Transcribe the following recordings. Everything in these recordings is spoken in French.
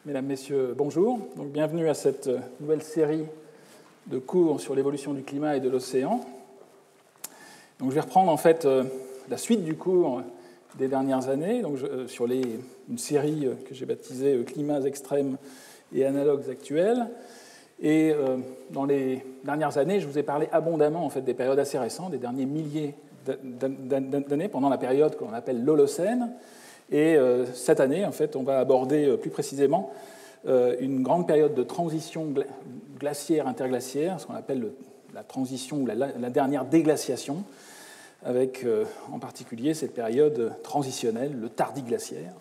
Mesdames, Messieurs, bonjour. Donc, bienvenue à cette nouvelle série de cours sur l'évolution du climat et de l'océan. Donc, je vais reprendre en fait la suite du cours des dernières années, donc, sur une série que j'ai baptisée Climats extrêmes et analogues actuels. Et dans les dernières années, je vous ai parlé abondamment en fait, des périodes assez récentes, des derniers milliers d'années, pendant la période qu'on appelle l'Holocène. Et cette année, en fait, on va aborder plus précisément une grande période de transition glaciaire-interglaciaire, ce qu'on appelle la transition ou la dernière déglaciation, avec en particulier cette période transitionnelle, le tardiglaciaire.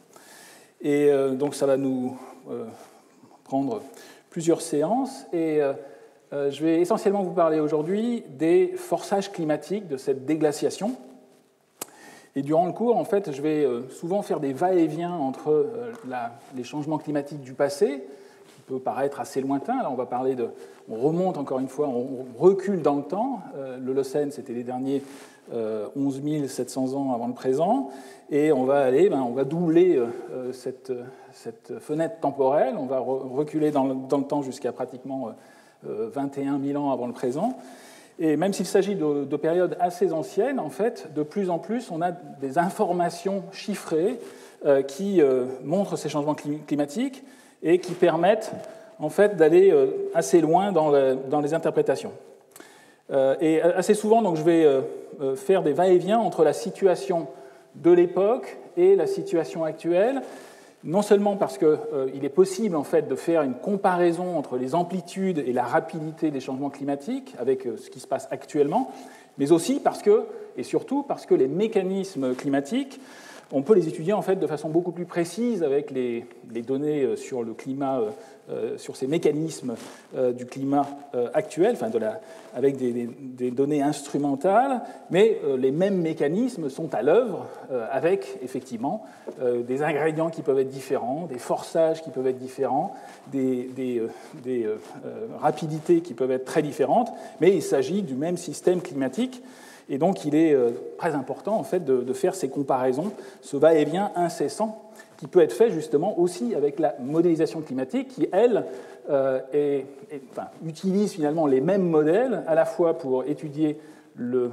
Et donc ça va nous prendre plusieurs séances, et je vais essentiellement vous parler aujourd'hui des forçages climatiques de cette déglaciation. Et durant le cours, en fait, je vais souvent faire des va-et-vient entre les changements climatiques du passé, qui peut paraître assez lointain. Là, on remonte encore une fois, on recule dans le temps. L'Holocène, c'était les derniers 11 700 ans avant le présent. Et on va doubler cette fenêtre temporelle. On va reculer dans le temps jusqu'à pratiquement 21 000 ans avant le présent. Et même s'il s'agit de périodes assez anciennes, en fait, de plus en plus, on a des informations chiffrées qui montrent ces changements climatiques et qui permettent en fait, d'aller assez loin dans les interprétations. Et assez souvent, donc, je vais faire des va-et-vient entre la situation de l'époque et la situation actuelle, non seulement parce qu'il est possible en fait, de faire une comparaison entre les amplitudes et la rapidité des changements climatiques avec ce qui se passe actuellement, mais aussi et surtout parce que les mécanismes climatiques, on peut les étudier en fait, de façon beaucoup plus précise avec les données sur le climat, sur ces mécanismes du climat actuel, avec des données instrumentales, mais les mêmes mécanismes sont à l'œuvre avec effectivement des ingrédients qui peuvent être différents, des forçages qui peuvent être différents, des rapidités qui peuvent être très différentes, mais il s'agit du même système climatique. Et donc, il est très important en fait, de faire ces comparaisons, ce va-et-vient incessant, qui peut être fait justement aussi avec la modélisation climatique, qui, elle, utilise finalement les mêmes modèles, à la fois pour étudier le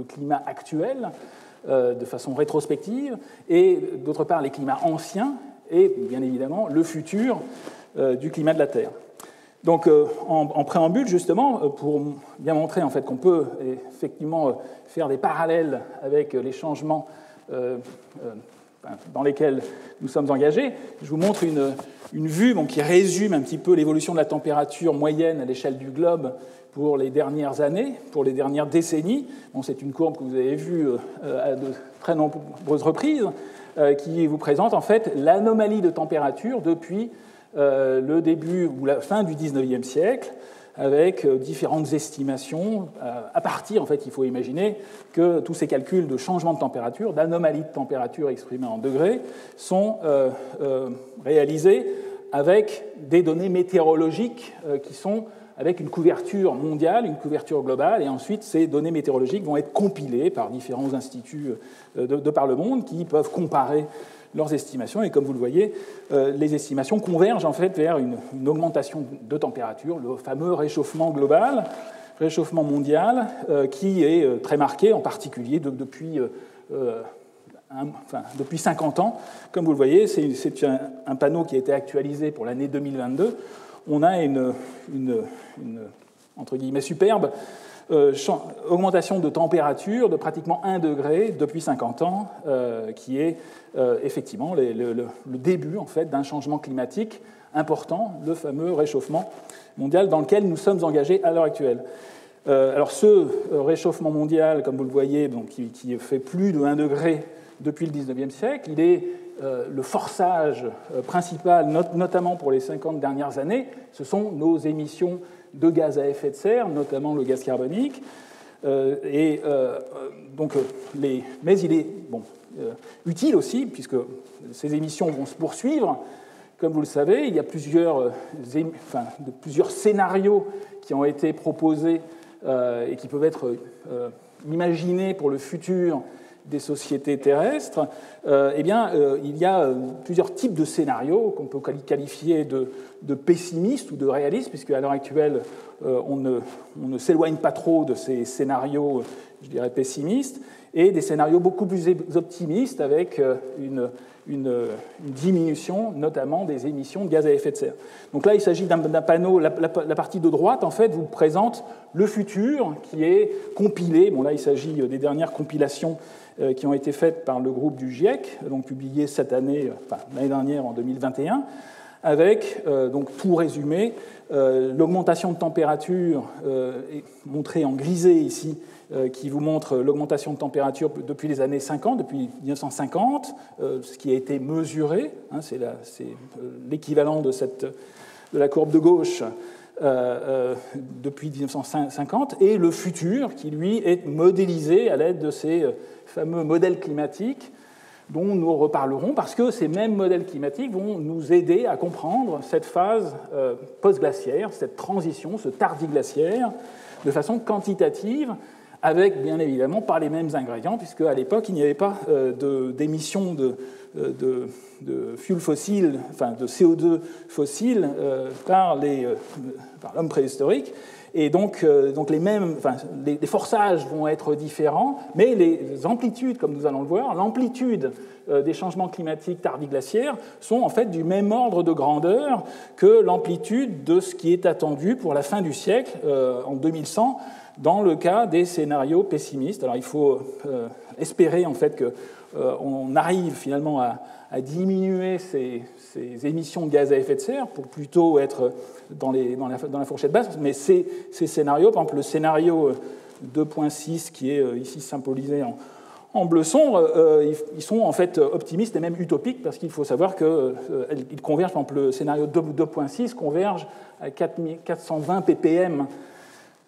climat actuel de façon rétrospective, et d'autre part les climats anciens, et bien évidemment le futur du climat de la Terre. Donc, en préambule, justement, pour bien montrer en fait, qu'on peut effectivement faire des parallèles avec les changements dans lesquels nous sommes engagés, je vous montre une vue qui résume un petit peu l'évolution de la température moyenne à l'échelle du globe pour les dernières années, pour les dernières décennies. Bon, c'est une courbe que vous avez vue à de très nombreuses reprises, qui vous présente en fait l'anomalie de température depuis le début ou la fin du XIXe siècle, avec différentes estimations. À partir, en fait, il faut imaginer que tous ces calculs de changement de température, d'anomalie de température exprimée en degrés, sont réalisés avec des données météorologiques qui sont avec une couverture mondiale, une couverture globale, et ensuite ces données météorologiques vont être compilées par différents instituts de par le monde qui peuvent comparer leurs estimations, et comme vous le voyez, les estimations convergent en fait vers une augmentation de température, le fameux réchauffement global, réchauffement mondial, qui est très marqué, en particulier depuis 50 ans. Comme vous le voyez, c'est un panneau qui a été actualisé pour l'année 2022. On a une entre guillemets, superbe augmentation de température de pratiquement 1 degré depuis 50 ans, qui est effectivement le début en fait, d'un changement climatique important, le fameux réchauffement mondial dans lequel nous sommes engagés à l'heure actuelle. Alors ce réchauffement mondial, comme vous le voyez, donc, qui fait plus de 1 degré depuis le XIXe siècle, il est le forçage principal, notamment pour les 50 dernières années, ce sont nos émissions de gaz à effet de serre, notamment le gaz carbonique. Mais il est utile aussi, puisque ces émissions vont se poursuivre. Comme vous le savez, il y a plusieurs scénarios qui ont été proposés et qui peuvent être imaginés pour le futur des sociétés terrestres, il y a plusieurs types de scénarios qu'on peut qualifier de pessimistes ou de réalistes, puisque à l'heure actuelle, on ne s'éloigne pas trop de ces scénarios, je dirais, pessimistes, et des scénarios beaucoup plus optimistes avec une diminution, notamment des émissions de gaz à effet de serre. Donc là, il s'agit d'un panneau, la partie de droite, en fait, vous présente le futur qui est compilé. Bon, là, il s'agit des dernières compilations qui ont été faites par le groupe du GIEC, donc publiées cette année, l'année dernière, en 2021, avec, donc tout résumé, l'augmentation de température est montrée en grisé ici, qui vous montre l'augmentation de température depuis les années 50, depuis 1950, ce qui a été mesuré, hein, c'est l'équivalent de la courbe de gauche depuis 1950, et le futur qui, lui, est modélisé à l'aide de ces fameux modèles climatiques dont nous reparlerons, parce que ces mêmes modèles climatiques vont nous aider à comprendre cette phase post-glaciaire, cette transition, ce tardiglaciaire, de façon quantitative, avec, bien évidemment, pas les mêmes ingrédients, puisque à l'époque, il n'y avait pas d'émissions de fuel fossile, enfin de CO2 fossile par l'homme préhistorique. Et donc les forçages vont être différents, mais les amplitudes, comme nous allons le voir, l'amplitude des changements climatiques tardiglaciaires sont en fait du même ordre de grandeur que l'amplitude de ce qui est attendu pour la fin du siècle, en 2100, dans le cas des scénarios pessimistes. Alors il faut espérer en fait qu'on arrive finalement à diminuer ces émissions de gaz à effet de serre pour plutôt être dans la fourchette basse, mais ces scénarios, par exemple le scénario 2.6 qui est ici symbolisé en bleu sombre, ils sont en fait optimistes et même utopiques, parce qu'il faut savoir qu'ils convergent, par exemple le scénario 2.6 converge à 420 ppm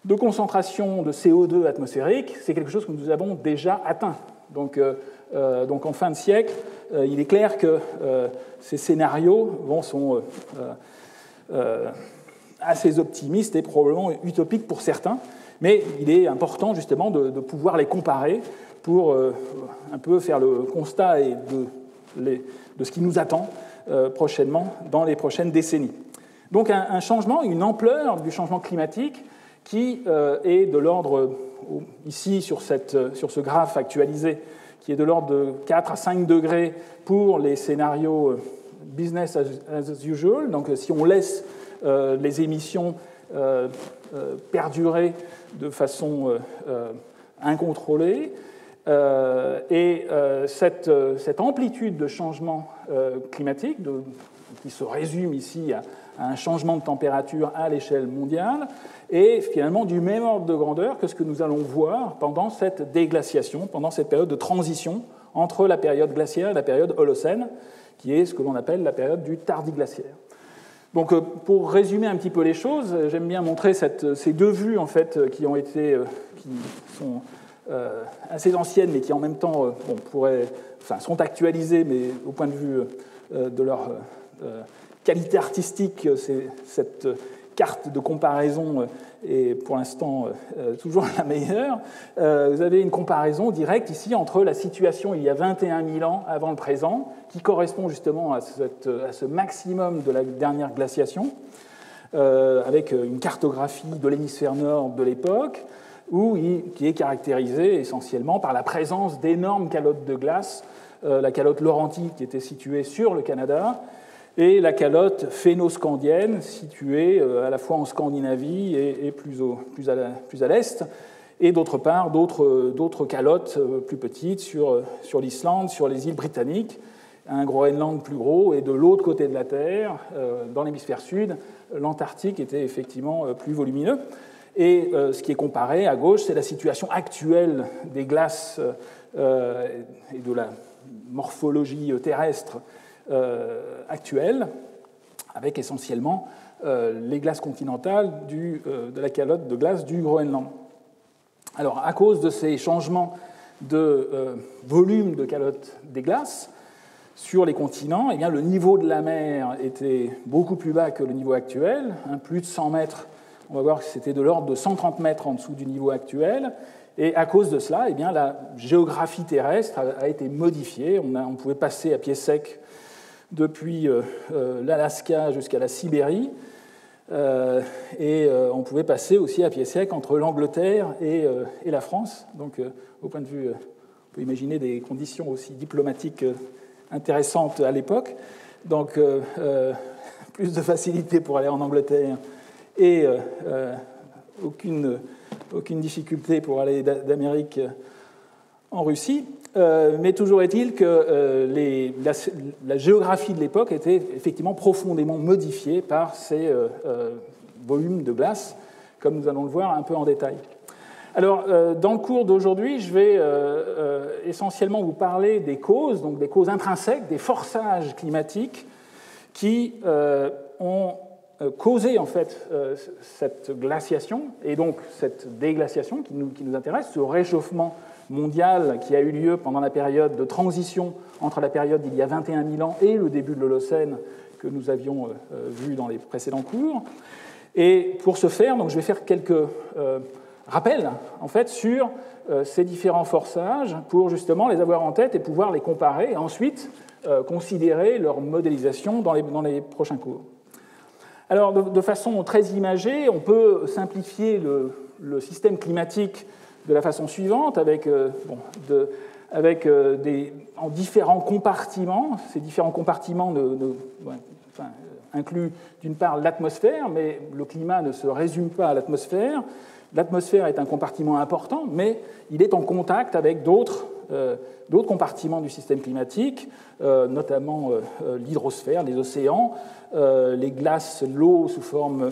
de concentration de CO2 atmosphérique. C'est quelque chose que nous avons déjà atteint. Donc en fin de siècle, il est clair que ces scénarios sont assez optimistes et probablement utopiques pour certains, mais il est important justement de pouvoir les comparer pour un peu faire le constat de ce qui nous attend prochainement dans les prochaines décennies. Donc un changement, une ampleur du changement climatique qui est de l'ordre, ici sur ce graphe actualisé, qui est de l'ordre de 4 à 5 degrés pour les scénarios business as usual. Donc si on laisse les émissions perdurer de façon incontrôlée, cette amplitude de changement climatique, qui se résume ici à un changement de température à l'échelle mondiale, est finalement du même ordre de grandeur que ce que nous allons voir pendant cette déglaciation, pendant cette période de transition entre la période glaciaire et la période holocène, qui est ce que l'on appelle la période du tardiglaciaire. Donc, pour résumer un petit peu les choses, j'aime bien montrer ces deux vues en fait, qui sont assez anciennes, mais qui en même temps sont actualisées, mais au point de vue de leur qualité artistique, cette carte de comparaison est pour l'instant toujours la meilleure. Vous avez une comparaison directe ici entre la situation il y a 21 000 ans avant le présent, qui correspond justement à ce maximum de la dernière glaciation, avec une cartographie de l'hémisphère nord de l'époque, qui est caractérisée essentiellement par la présence d'énormes calottes de glace, la calotte Laurentides qui était située sur le Canada, et la calotte phénoscandienne, située à la fois en Scandinavie et plus à l'est, et d'autre part d'autres calottes plus petites sur l'Islande, sur les îles britanniques, un Groenland plus gros, et de l'autre côté de la Terre, dans l'hémisphère sud, l'Antarctique était effectivement plus volumineux. Et ce qui est comparé à gauche, c'est la situation actuelle des glaces et de la morphologie terrestre actuelle, avec essentiellement les glaces continentales de la calotte de glace du Groenland. Alors, à cause de ces changements de volume de calotte des glaces sur les continents, eh bien, le niveau de la mer était beaucoup plus bas que le niveau actuel, plus de 100 mètres on va voir que c'était de l'ordre de 130 mètres en dessous du niveau actuel. Et à cause de cela, eh bien, la géographie terrestre a été modifiée. On pouvait passer à pied sec depuis l'Alaska jusqu'à la Sibérie. Et on pouvait passer aussi à pied sec entre l'Angleterre et la France. Donc, au point de vue, on peut imaginer des conditions aussi diplomatiques intéressantes à l'époque. Donc, plus de facilité pour aller en Angleterre et aucune difficulté pour aller d'Amérique en Russie. Mais toujours est-il que la géographie de l'époque était effectivement profondément modifiée par ces volumes de glace, comme nous allons le voir un peu en détail. Alors, dans le cours d'aujourd'hui, je vais essentiellement vous parler des causes, donc des causes intrinsèques, des forçages climatiques qui ont causé en fait cette glaciation et donc cette déglaciation qui nous intéresse, ce réchauffement mondial qui a eu lieu pendant la période de transition entre la période d'il y a 21 000 ans et le début de l'Holocène que nous avions vu dans les précédents cours. Et pour ce faire, donc, je vais faire quelques rappels en fait, sur ces différents forçages pour justement les avoir en tête et pouvoir les comparer et ensuite considérer leur modélisation dans les prochains cours. Alors, de façon très imagée, on peut simplifier le système climatique de la façon suivante, en différents compartiments. Ces différents compartiments incluent d'une part l'atmosphère, mais le climat ne se résume pas à l'atmosphère. L'atmosphère est un compartiment important, mais il est en contact avec d'autres compartiments du système climatique, notamment l'hydrosphère, les océans, les glaces, l'eau sous forme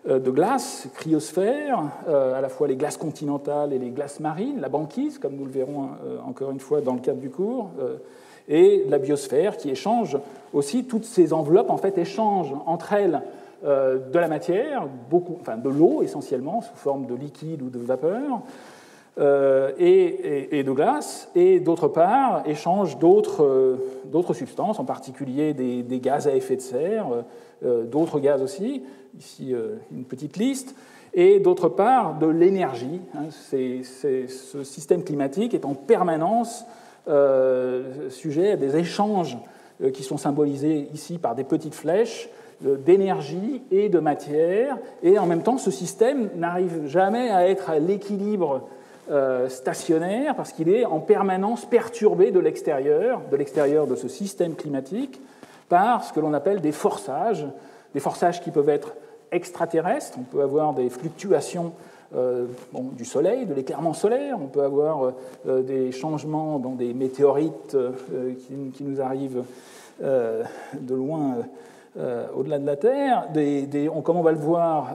de glace, cryosphère, à la fois les glaces continentales et les glaces marines, la banquise, comme nous le verrons encore une fois dans le cadre du cours, et la biosphère qui échange aussi, toutes ces enveloppes en fait échangent entre elles de la matière, de l'eau essentiellement, sous forme de liquide ou de vapeur, et de glace, et d'autre part échangent d'autres substances, en particulier des gaz à effet de serre, d'autres gaz aussi, ici une petite liste, et d'autre part de l'énergie. Ce système climatique est en permanence sujet à des échanges qui sont symbolisés ici par des petites flèches d'énergie et de matière, et en même temps ce système n'arrive jamais à être à l'équilibre stationnaire parce qu'il est en permanence perturbé de l'extérieur de ce système climatique par ce que l'on appelle des forçages qui peuvent être extraterrestres. On peut avoir des fluctuations du Soleil, de l'éclairement solaire, on peut avoir des changements dans des météorites qui nous arrivent de loin au-delà de la Terre, comme on va le voir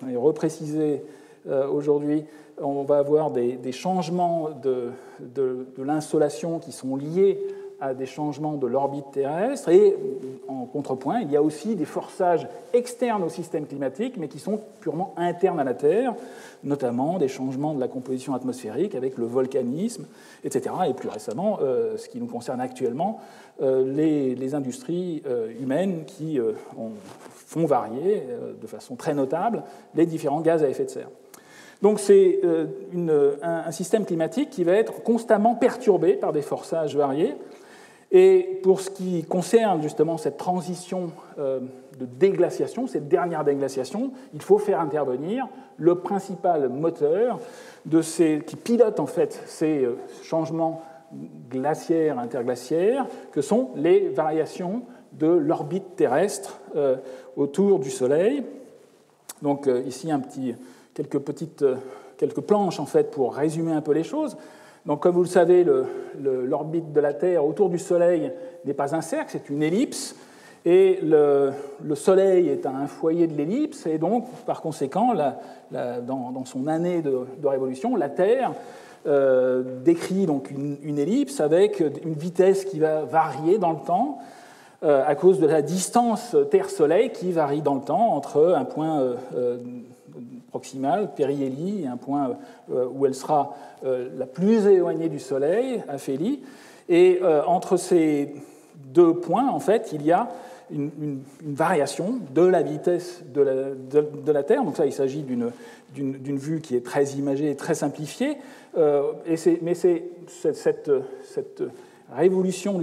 et repréciser aujourd'hui, on va avoir des changements de l'insolation qui sont liés à des changements de l'orbite terrestre, et en contrepoint, il y a aussi des forçages externes au système climatique, mais qui sont purement internes à la Terre, notamment des changements de la composition atmosphérique avec le volcanisme, etc. Et plus récemment, ce qui nous concerne actuellement, les industries humaines qui font varier de façon très notable les différents gaz à effet de serre. Donc c'est un système climatique qui va être constamment perturbé par des forçages variés. Et pour ce qui concerne justement cette transition de déglaciation, cette dernière déglaciation, il faut faire intervenir le principal moteur qui pilote en fait ces changements glaciaires, interglaciaires, que sont les variations de l'orbite terrestre autour du Soleil. Donc ici quelques planches en fait pour résumer un peu les choses. Donc, comme vous le savez, l'orbite de la Terre autour du Soleil n'est pas un cercle, c'est une ellipse, et le Soleil est un foyer de l'ellipse, et donc, par conséquent, dans son année de révolution, la Terre décrit donc une ellipse avec une vitesse qui va varier dans le temps à cause de la distance Terre-Soleil qui varie dans le temps entre un point proximal, périhélie, et un point où elle sera la plus éloignée du Soleil, aphélie. Et entre ces deux points, en fait, il y a une variation de la vitesse de la Terre. Donc ça, il s'agit d'une vue qui est très imagée et très simplifiée. Mais c'est cette révolution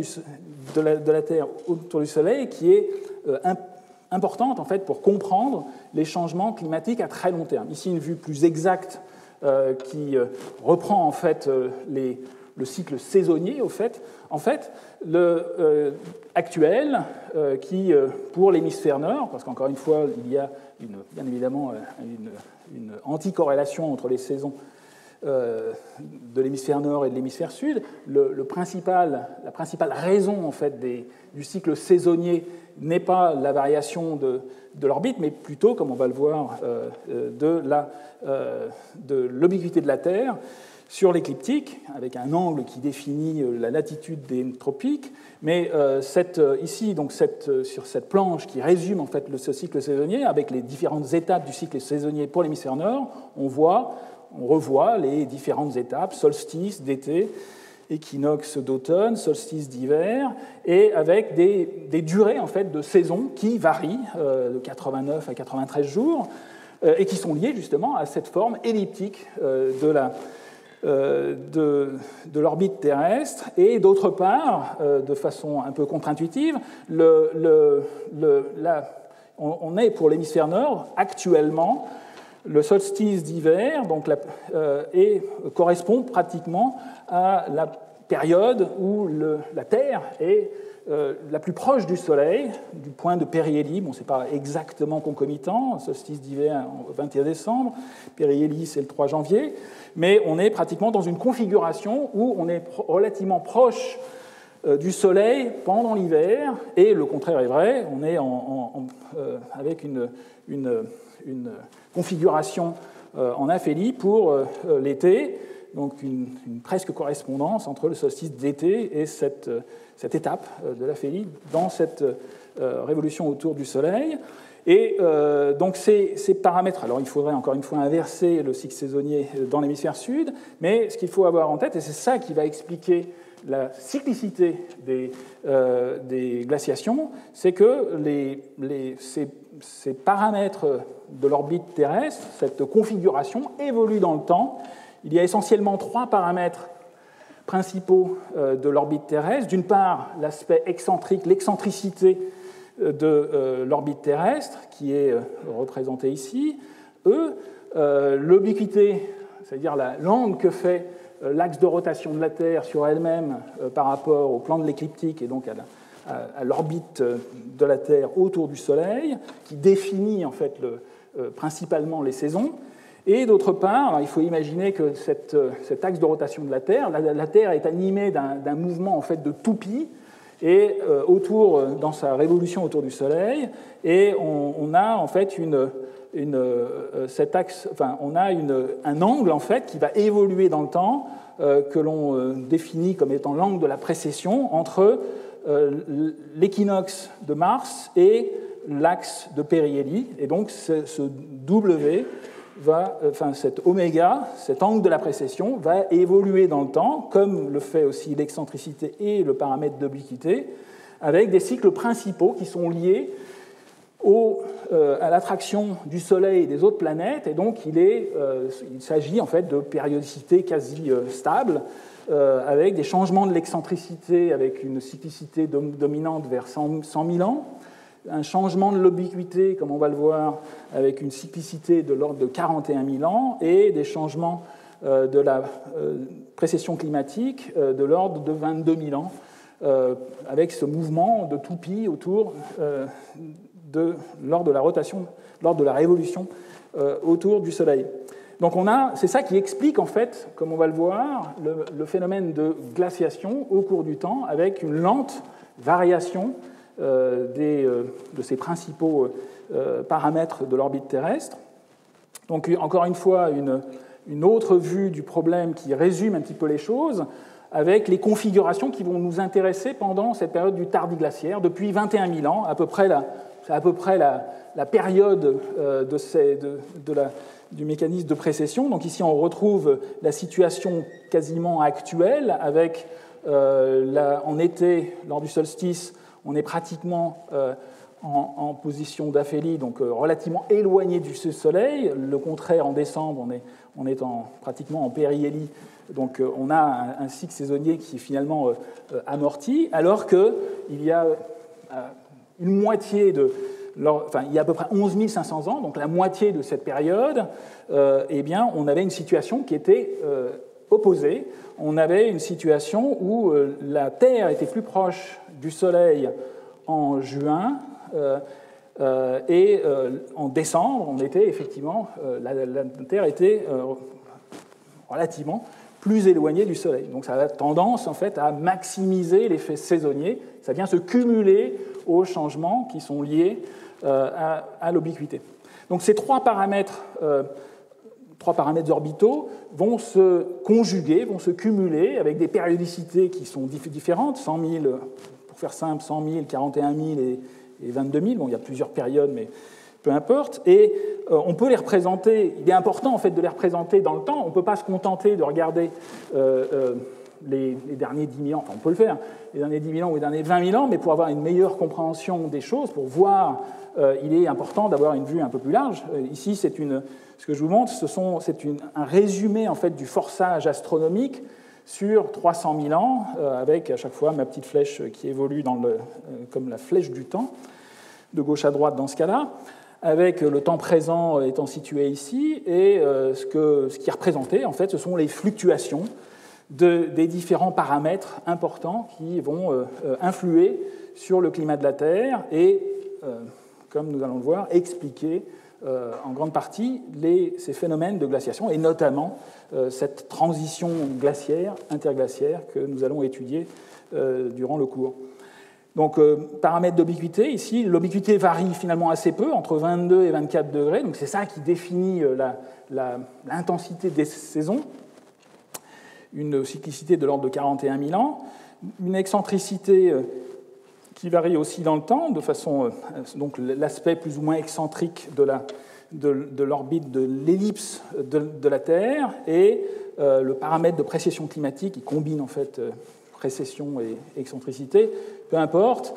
de la Terre autour du Soleil qui est importante en fait pour comprendre les changements climatiques à très long terme. Ici, une vue plus exacte qui reprend en fait le cycle saisonnier, en fait actuel, qui, pour l'hémisphère nord, parce qu'encore une fois, il y a bien évidemment une anticorrélation entre les saisons de l'hémisphère nord et de l'hémisphère sud, la principale raison en fait, du cycle saisonnier n'est pas la variation de l'orbite, mais plutôt, comme on va le voir, de l'obliquité de la Terre sur l'écliptique, avec un angle qui définit la latitude des tropiques. Mais ici, donc sur cette planche qui résume en fait ce cycle saisonnier, avec les différentes étapes du cycle saisonnier pour l'hémisphère nord, on revoit les différentes étapes, solstice d'été, équinoxe d'automne, solstice d'hiver, et avec des durées en fait, de saison qui varient de 89 à 93 jours, et qui sont liées justement à cette forme elliptique de l'orbite terrestre, et d'autre part, de façon un peu contre-intuitive, on est pour l'hémisphère nord actuellement le solstice d'hiver correspond pratiquement à la période où la Terre est la plus proche du Soleil, du point de périhélie. Bon, ce n'est pas exactement concomitant, solstice d'hiver au 21 décembre, périhélie c'est le 3 janvier, mais on est pratiquement dans une configuration où on est relativement proche du Soleil pendant l'hiver, et le contraire est vrai, on est avec une configuration en aphélie pour l'été, donc une presque correspondance entre le solstice d'été et cette étape de l'aphélie dans cette révolution autour du Soleil. Et donc ces paramètres, alors il faudrait encore une fois inverser le cycle saisonnier dans l'hémisphère sud, mais ce qu'il faut avoir en tête, et c'est ça qui va expliquer la cyclicité des glaciations, c'est que ces paramètres de l'orbite terrestre, cette configuration, évolue dans le temps. Il y a essentiellement 3 paramètres principaux de l'orbite terrestre. D'une part, l'aspect excentrique, l'excentricité de l'orbite terrestre, qui est représentée ici. L'obliquité, c'est-à-dire l'angle que fait l'axe de rotation de la Terre sur elle-même par rapport au plan de l'écliptique et donc à l'orbite de la Terre autour du Soleil, qui définit en fait principalement les saisons. Et d'autre part, alors il faut imaginer que cet axe de rotation de la Terre, la Terre est animée d'un mouvement en fait de toupie et dans sa révolution autour du Soleil, et on a en fait un angle en fait qui va évoluer dans le temps que l'on définit comme étant l'angle de la précession entre l'équinoxe de Mars et l'axe de périhélie, et donc ce W cet oméga, cet angle de la précession, va évoluer dans le temps, comme le fait aussi l'excentricité et le paramètre d'obliquité, avec des cycles principaux qui sont liés à l'attraction du Soleil et des autres planètes, et donc il s'agit en fait de périodicité quasi stable, avec des changements de l'excentricité, avec une cyclicité dominante vers 100 000 ans, un changement de l'obliquité, comme on va le voir, avec une cyclicité de l'ordre de 41 000 ans, et des changements de la précession climatique de l'ordre de 22 000 ans, avec ce mouvement de toupie autour lors de la révolution autour du Soleil. Donc c'est ça qui explique en fait, comme on va le voir, le phénomène de glaciation au cours du temps, avec une lente variation de ces principaux paramètres de l'orbite terrestre. Donc encore une fois, une autre vue du problème qui résume un petit peu les choses, avec les configurations qui vont nous intéresser pendant cette période du tardiglaciaire, depuis 21 000 ans, c'est à peu près la période du mécanisme de précession. Donc ici, on retrouve la situation quasiment actuelle, avec en été, lors du solstice, on est pratiquement en position d'aphélie, donc relativement éloigné du Soleil. Le contraire, en décembre, on est pratiquement en périhélie. Donc on a un cycle saisonnier qui est finalement amorti, alors qu'il y a une moitié il y a à peu près 11 500 ans, donc la moitié de cette période, eh bien, on avait une situation qui était opposée. On avait une situation où la Terre était plus proche du Soleil en juin, et en décembre, on était effectivement, la Terre était relativement plus éloignée du Soleil. Donc ça a tendance en fait à maximiser l'effet saisonnier. Ça vient se cumuler aux changements qui sont liés à l'obliquité. Donc ces trois paramètres orbitaux vont se conjuguer, vont se cumuler avec des périodicités qui sont différentes, 100 000, pour faire simple, 100 000, 41 000 et 22 000. Bon, il y a plusieurs périodes, mais peu importe. Et on peut les représenter, il est important en fait de les représenter dans le temps. On ne peut pas se contenter de regarder les derniers 10 000 ans, enfin on peut le faire, les derniers 10 000 ans ou les derniers 20 000 ans, mais pour avoir une meilleure compréhension des choses, pour voir, il est important d'avoir une vue un peu plus large. Ici, ce que je vous montre, c'est un résumé en fait du forçage astronomique sur 300 000 ans, avec à chaque fois ma petite flèche qui évolue comme la flèche du temps, de gauche à droite dans ce cas-là, avec le temps présent étant situé ici, et ce qui est représenté, en fait, ce sont les fluctuations des différents paramètres importants qui vont influer sur le climat de la Terre et, comme nous allons le voir, expliquer en grande partie ces phénomènes de glaciation, et notamment cette transition glaciaire, interglaciaire, que nous allons étudier durant le cours. Donc, paramètres d'obliquité, ici, l'obliquité varie finalement assez peu, entre 22 et 24 degrés, donc c'est ça qui définit l'intensité des saisons, une cyclicité de l'ordre de 41 000 ans, une excentricité qui varie aussi dans le temps, de façon, donc l'aspect plus ou moins excentrique de l'orbite de l'ellipse de la Terre, et le paramètre de précession climatique qui combine en fait précession et excentricité, peu importe,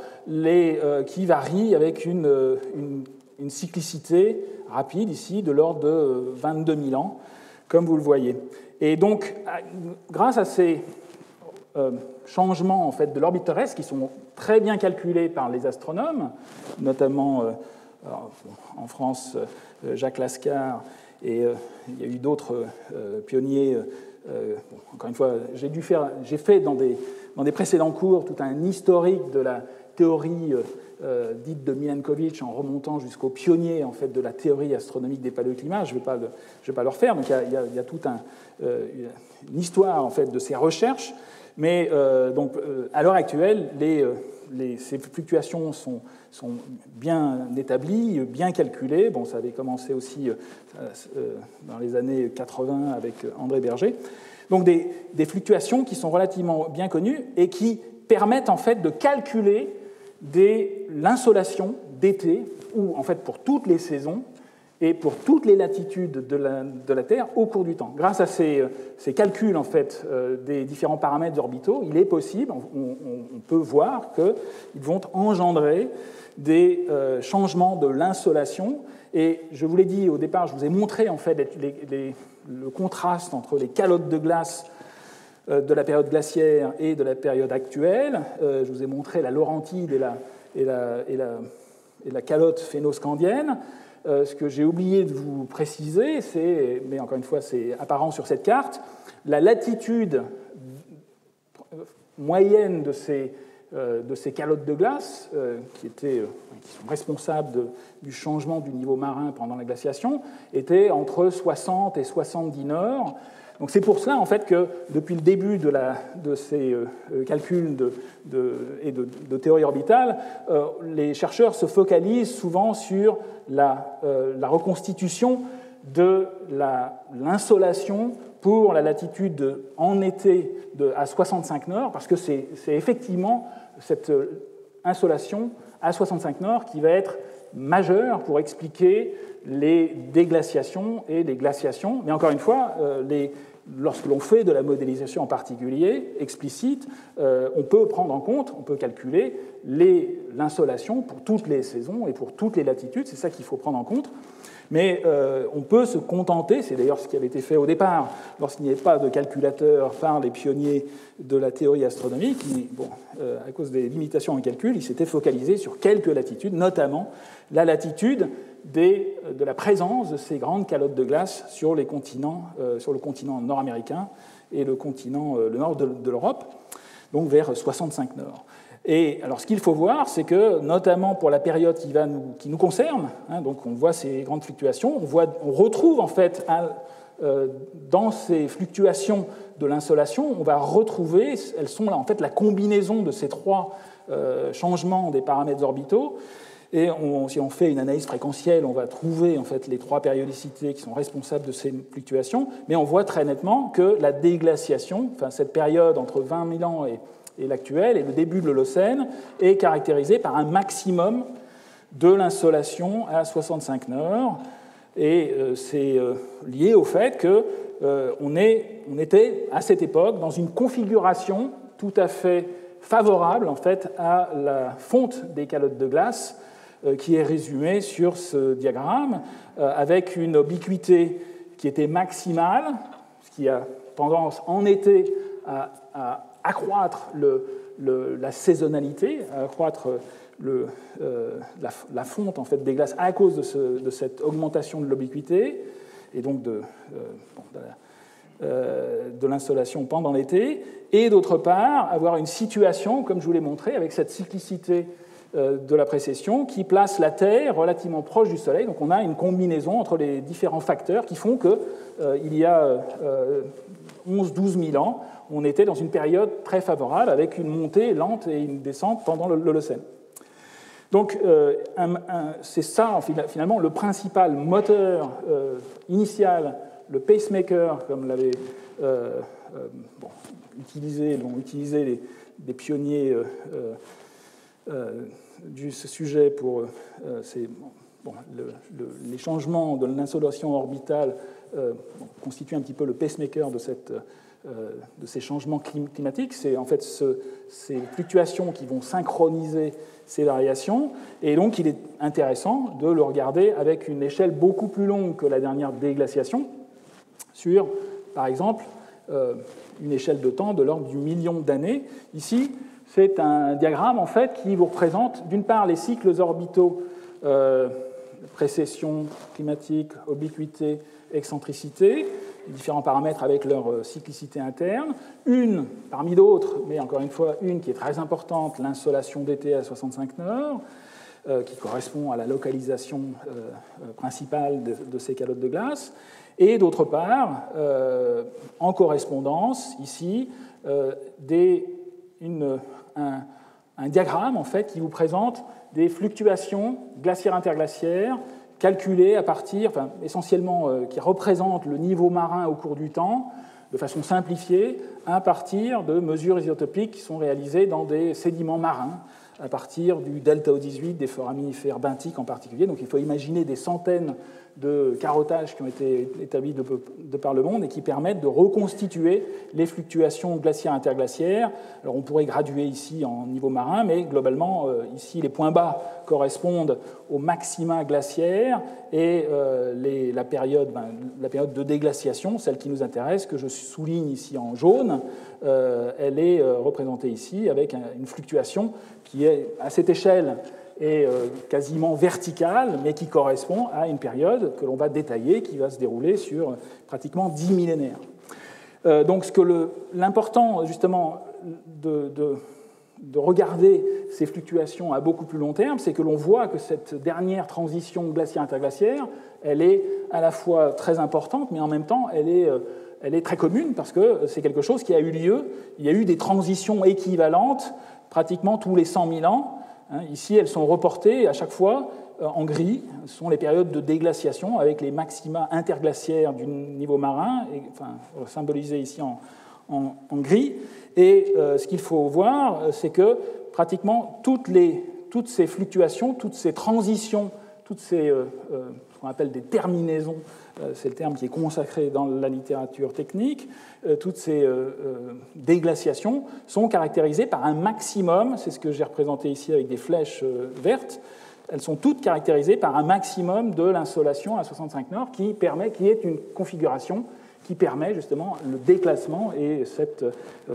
qui varie avec une cyclicité rapide ici de l'ordre de 22 000 ans, comme vous le voyez. Et donc, grâce à ces changements en fait, de l'orbite terrestre qui sont très bien calculés par les astronomes, notamment en France, Jacques Lascar, et il y a eu d'autres pionniers. Encore une fois, j'ai fait dans des précédents cours tout un historique de la théorie dite de Milankovitch en remontant jusqu'aux pionniers en fait, de la théorie astronomique des paléoclimats. Je ne vais pas le refaire. Donc il y a toute une histoire en fait, de ces recherches. Mais à l'heure actuelle, ces fluctuations sont bien établies, bien calculées. Bon, ça avait commencé aussi dans les années 80 avec André Berger. Donc des fluctuations qui sont relativement bien connues et qui permettent en fait de calculer l'insolation d'été, ou en fait pour toutes les saisons et pour toutes les latitudes de la Terre au cours du temps. Grâce à ces calculs en fait, des différents paramètres orbitaux, il est possible, on peut voir qu'ils vont engendrer des changements de l'insolation. Et je vous l'ai dit au départ, je vous ai montré en fait le contraste entre les calottes de glace de la période glaciaire et de la période actuelle. Je vous ai montré la Laurentide et la calotte phénoscandienne. Ce que j'ai oublié de vous préciser, mais encore une fois c'est apparent sur cette carte, la latitude moyenne de ces calottes de glace, qui sont responsables du changement du niveau marin pendant la glaciation, était entre 60 et 70 nord. Donc c'est pour cela en fait, que depuis le début de ces calculs et de théorie orbitale, les chercheurs se focalisent souvent sur la reconstitution de l'insolation pour la latitude en été à 65 nord, parce que c'est effectivement cette insolation à 65 nord qui va être majeure pour expliquer les déglaciations et les glaciations. Mais encore une fois, lorsque l'on fait de la modélisation en particulier, explicite, on peut prendre en compte, on peut calculer l'insolation pour toutes les saisons et pour toutes les latitudes, c'est ça qu'il faut prendre en compte. Mais on peut se contenter, c'est d'ailleurs ce qui avait été fait au départ, lorsqu'il n'y avait pas de calculateur par les pionniers de la théorie astronomique, à cause des limitations en calcul, ils s'étaient focalisés sur quelques latitudes, notamment la latitude de la présence de ces grandes calottes de glace sur le continent nord-américain et le nord de l'Europe, donc vers 65 nord. Et alors, ce qu'il faut voir, c'est que, notamment pour la période qui nous concerne, donc on voit ces grandes fluctuations, on retrouve en fait dans ces fluctuations de l'insolation, on va retrouver, elles sont là en fait la combinaison de ces trois changements des paramètres orbitaux. Et si on fait une analyse fréquentielle, on va trouver en fait les trois périodicités qui sont responsables de ces fluctuations, mais on voit très nettement que la déglaciation, enfin cette période entre 20 000 ans et l'actuel, et le début de l'Holocène, est caractérisée par un maximum de l'insolation à 65 nord, et c'est lié au fait qu'on était à cette époque dans une configuration tout à fait favorable en fait à la fonte des calottes de glace, qui est résumée sur ce diagramme, avec une obliquité qui était maximale, ce qui a tendance en été à accroître la saisonnalité, à accroître la fonte en fait, des glaces à cause de cette augmentation de l'obliquité, et donc de l'insolation pendant l'été, et d'autre part, avoir une situation, comme je vous l'ai montré, avec cette cyclicité de la précession qui place la Terre relativement proche du Soleil. Donc on a une combinaison entre les différents facteurs qui font qu'il y a 11-12 000 ans, on était dans une période très favorable avec une montée lente et une descente pendant l'Holocène. Donc c'est ça finalement le principal moteur initial, le pacemaker, comme l'avaient l'ont utilisé des pionniers de ce sujet pour les changements de l'insolation orbitale constituent un petit peu le pacemaker de ces changements climatiques. C'est en fait ces fluctuations qui vont synchroniser ces variations, et donc il est intéressant de le regarder avec une échelle beaucoup plus longue que la dernière déglaciation, sur, par exemple, une échelle de temps de l'ordre du million d'années. Ici, c'est un diagramme en fait qui vous représente d'une part les cycles orbitaux, précession climatique, obliquité, excentricité, les différents paramètres avec leur cyclicité interne. Une parmi d'autres, mais encore une fois une qui est très importante, l'insolation d'été à 65 nord, qui correspond à la localisation principale de ces calottes de glace. Et d'autre part, en correspondance, ici, un diagramme en fait, qui vous présente des fluctuations glaciaires-interglaciaires calculées à partir, essentiellement, qui représentent le niveau marin au cours du temps, de façon simplifiée, à partir de mesures isotopiques qui sont réalisées dans des sédiments marins, à partir du delta O18, des foraminifères benthiques en particulier. Donc il faut imaginer des centaines de carottages qui ont été établis de par le monde et qui permettent de reconstituer les fluctuations glaciaires-interglaciaires. Alors on pourrait graduer ici en niveau marin, mais globalement, ici, les points bas correspondent aux maxima glaciaires et la période de déglaciation, celle qui nous intéresse, que je souligne ici en jaune, elle est représentée ici avec une fluctuation qui est à cette échelle est quasiment verticale, mais qui correspond à une période que l'on va détailler, qui va se dérouler sur pratiquement 10 millénaires. Donc l'important, justement, de regarder ces fluctuations à beaucoup plus long terme, c'est que l'on voit que cette dernière transition glaciaire-interglaciaire, elle est à la fois très importante, mais en même temps, elle est très commune, parce que c'est quelque chose qui a eu lieu. Il y a eu des transitions équivalentes pratiquement tous les 100 000 ans. Ici, elles sont reportées à chaque fois en gris. Ce sont les périodes de déglaciation avec les maxima interglaciaires du niveau marin, symbolisés ici en gris. Et ce qu'il faut voir, c'est que pratiquement toutes ces fluctuations, toutes ces transitions, toutes ces ce qu'on appelle des terminaisons, c'est le terme qui est consacré dans la littérature technique, toutes ces déglaciations sont caractérisées par un maximum, c'est ce que j'ai représenté ici avec des flèches vertes, elles sont toutes caractérisées par un maximum de l'insolation à 65 nord qui est une configuration qui permet justement le déclassement et cette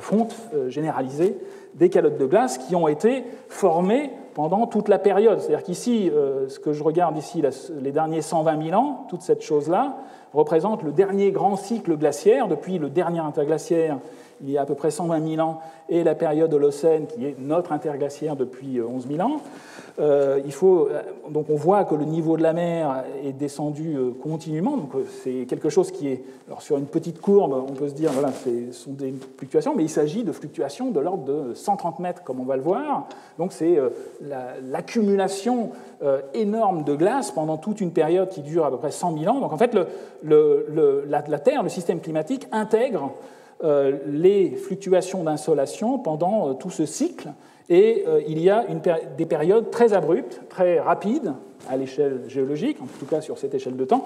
fonte généralisée des calottes de glace qui ont été formées pendant toute la période. C'est-à-dire qu'ici, ce que je regarde ici, les derniers 120 000 ans, toute cette chose-là représente le dernier grand cycle glaciaire, depuis le dernier interglaciaire, il y a à peu près 120 000 ans, et la période Holocène, qui est notre interglaciaire depuis 11 000 ans. Donc on voit que le niveau de la mer est descendu continuellement, donc c'est quelque chose qui est... Alors sur une petite courbe, on peut se dire, voilà, ce sont des fluctuations, mais il s'agit de fluctuations de l'ordre de 130 mètres, comme on va le voir. Donc c'est l'accumulation énorme de glace pendant toute une période qui dure à peu près 100 000 ans. Donc en fait, la Terre, le système climatique, intègre les fluctuations d'insolation pendant tout ce cycle, et il y a des périodes très abruptes, très rapides à l'échelle géologique, en tout cas sur cette échelle de temps,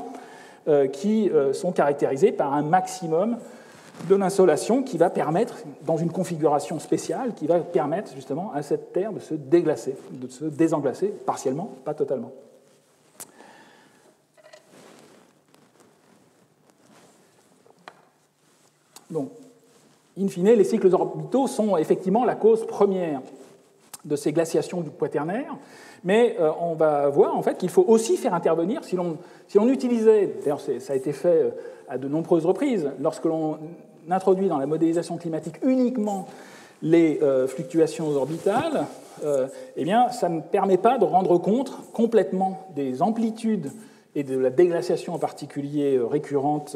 qui sont caractérisées par un maximum de l'insolation qui va permettre, dans une configuration spéciale, qui va permettre justement à cette Terre de se déglacer, de se désenglacer, partiellement, pas totalement. Donc, in fine, les cycles orbitaux sont effectivement la cause première de ces glaciations du Quaternaire, mais on va voir en fait qu'il faut aussi faire intervenir, si l'on utilisait, d'ailleurs ça a été fait à de nombreuses reprises, lorsque l'on introduit dans la modélisation climatique uniquement les fluctuations orbitales, eh bien ça ne permet pas de rendre compte complètement des amplitudes et de la déglaciation en particulier récurrente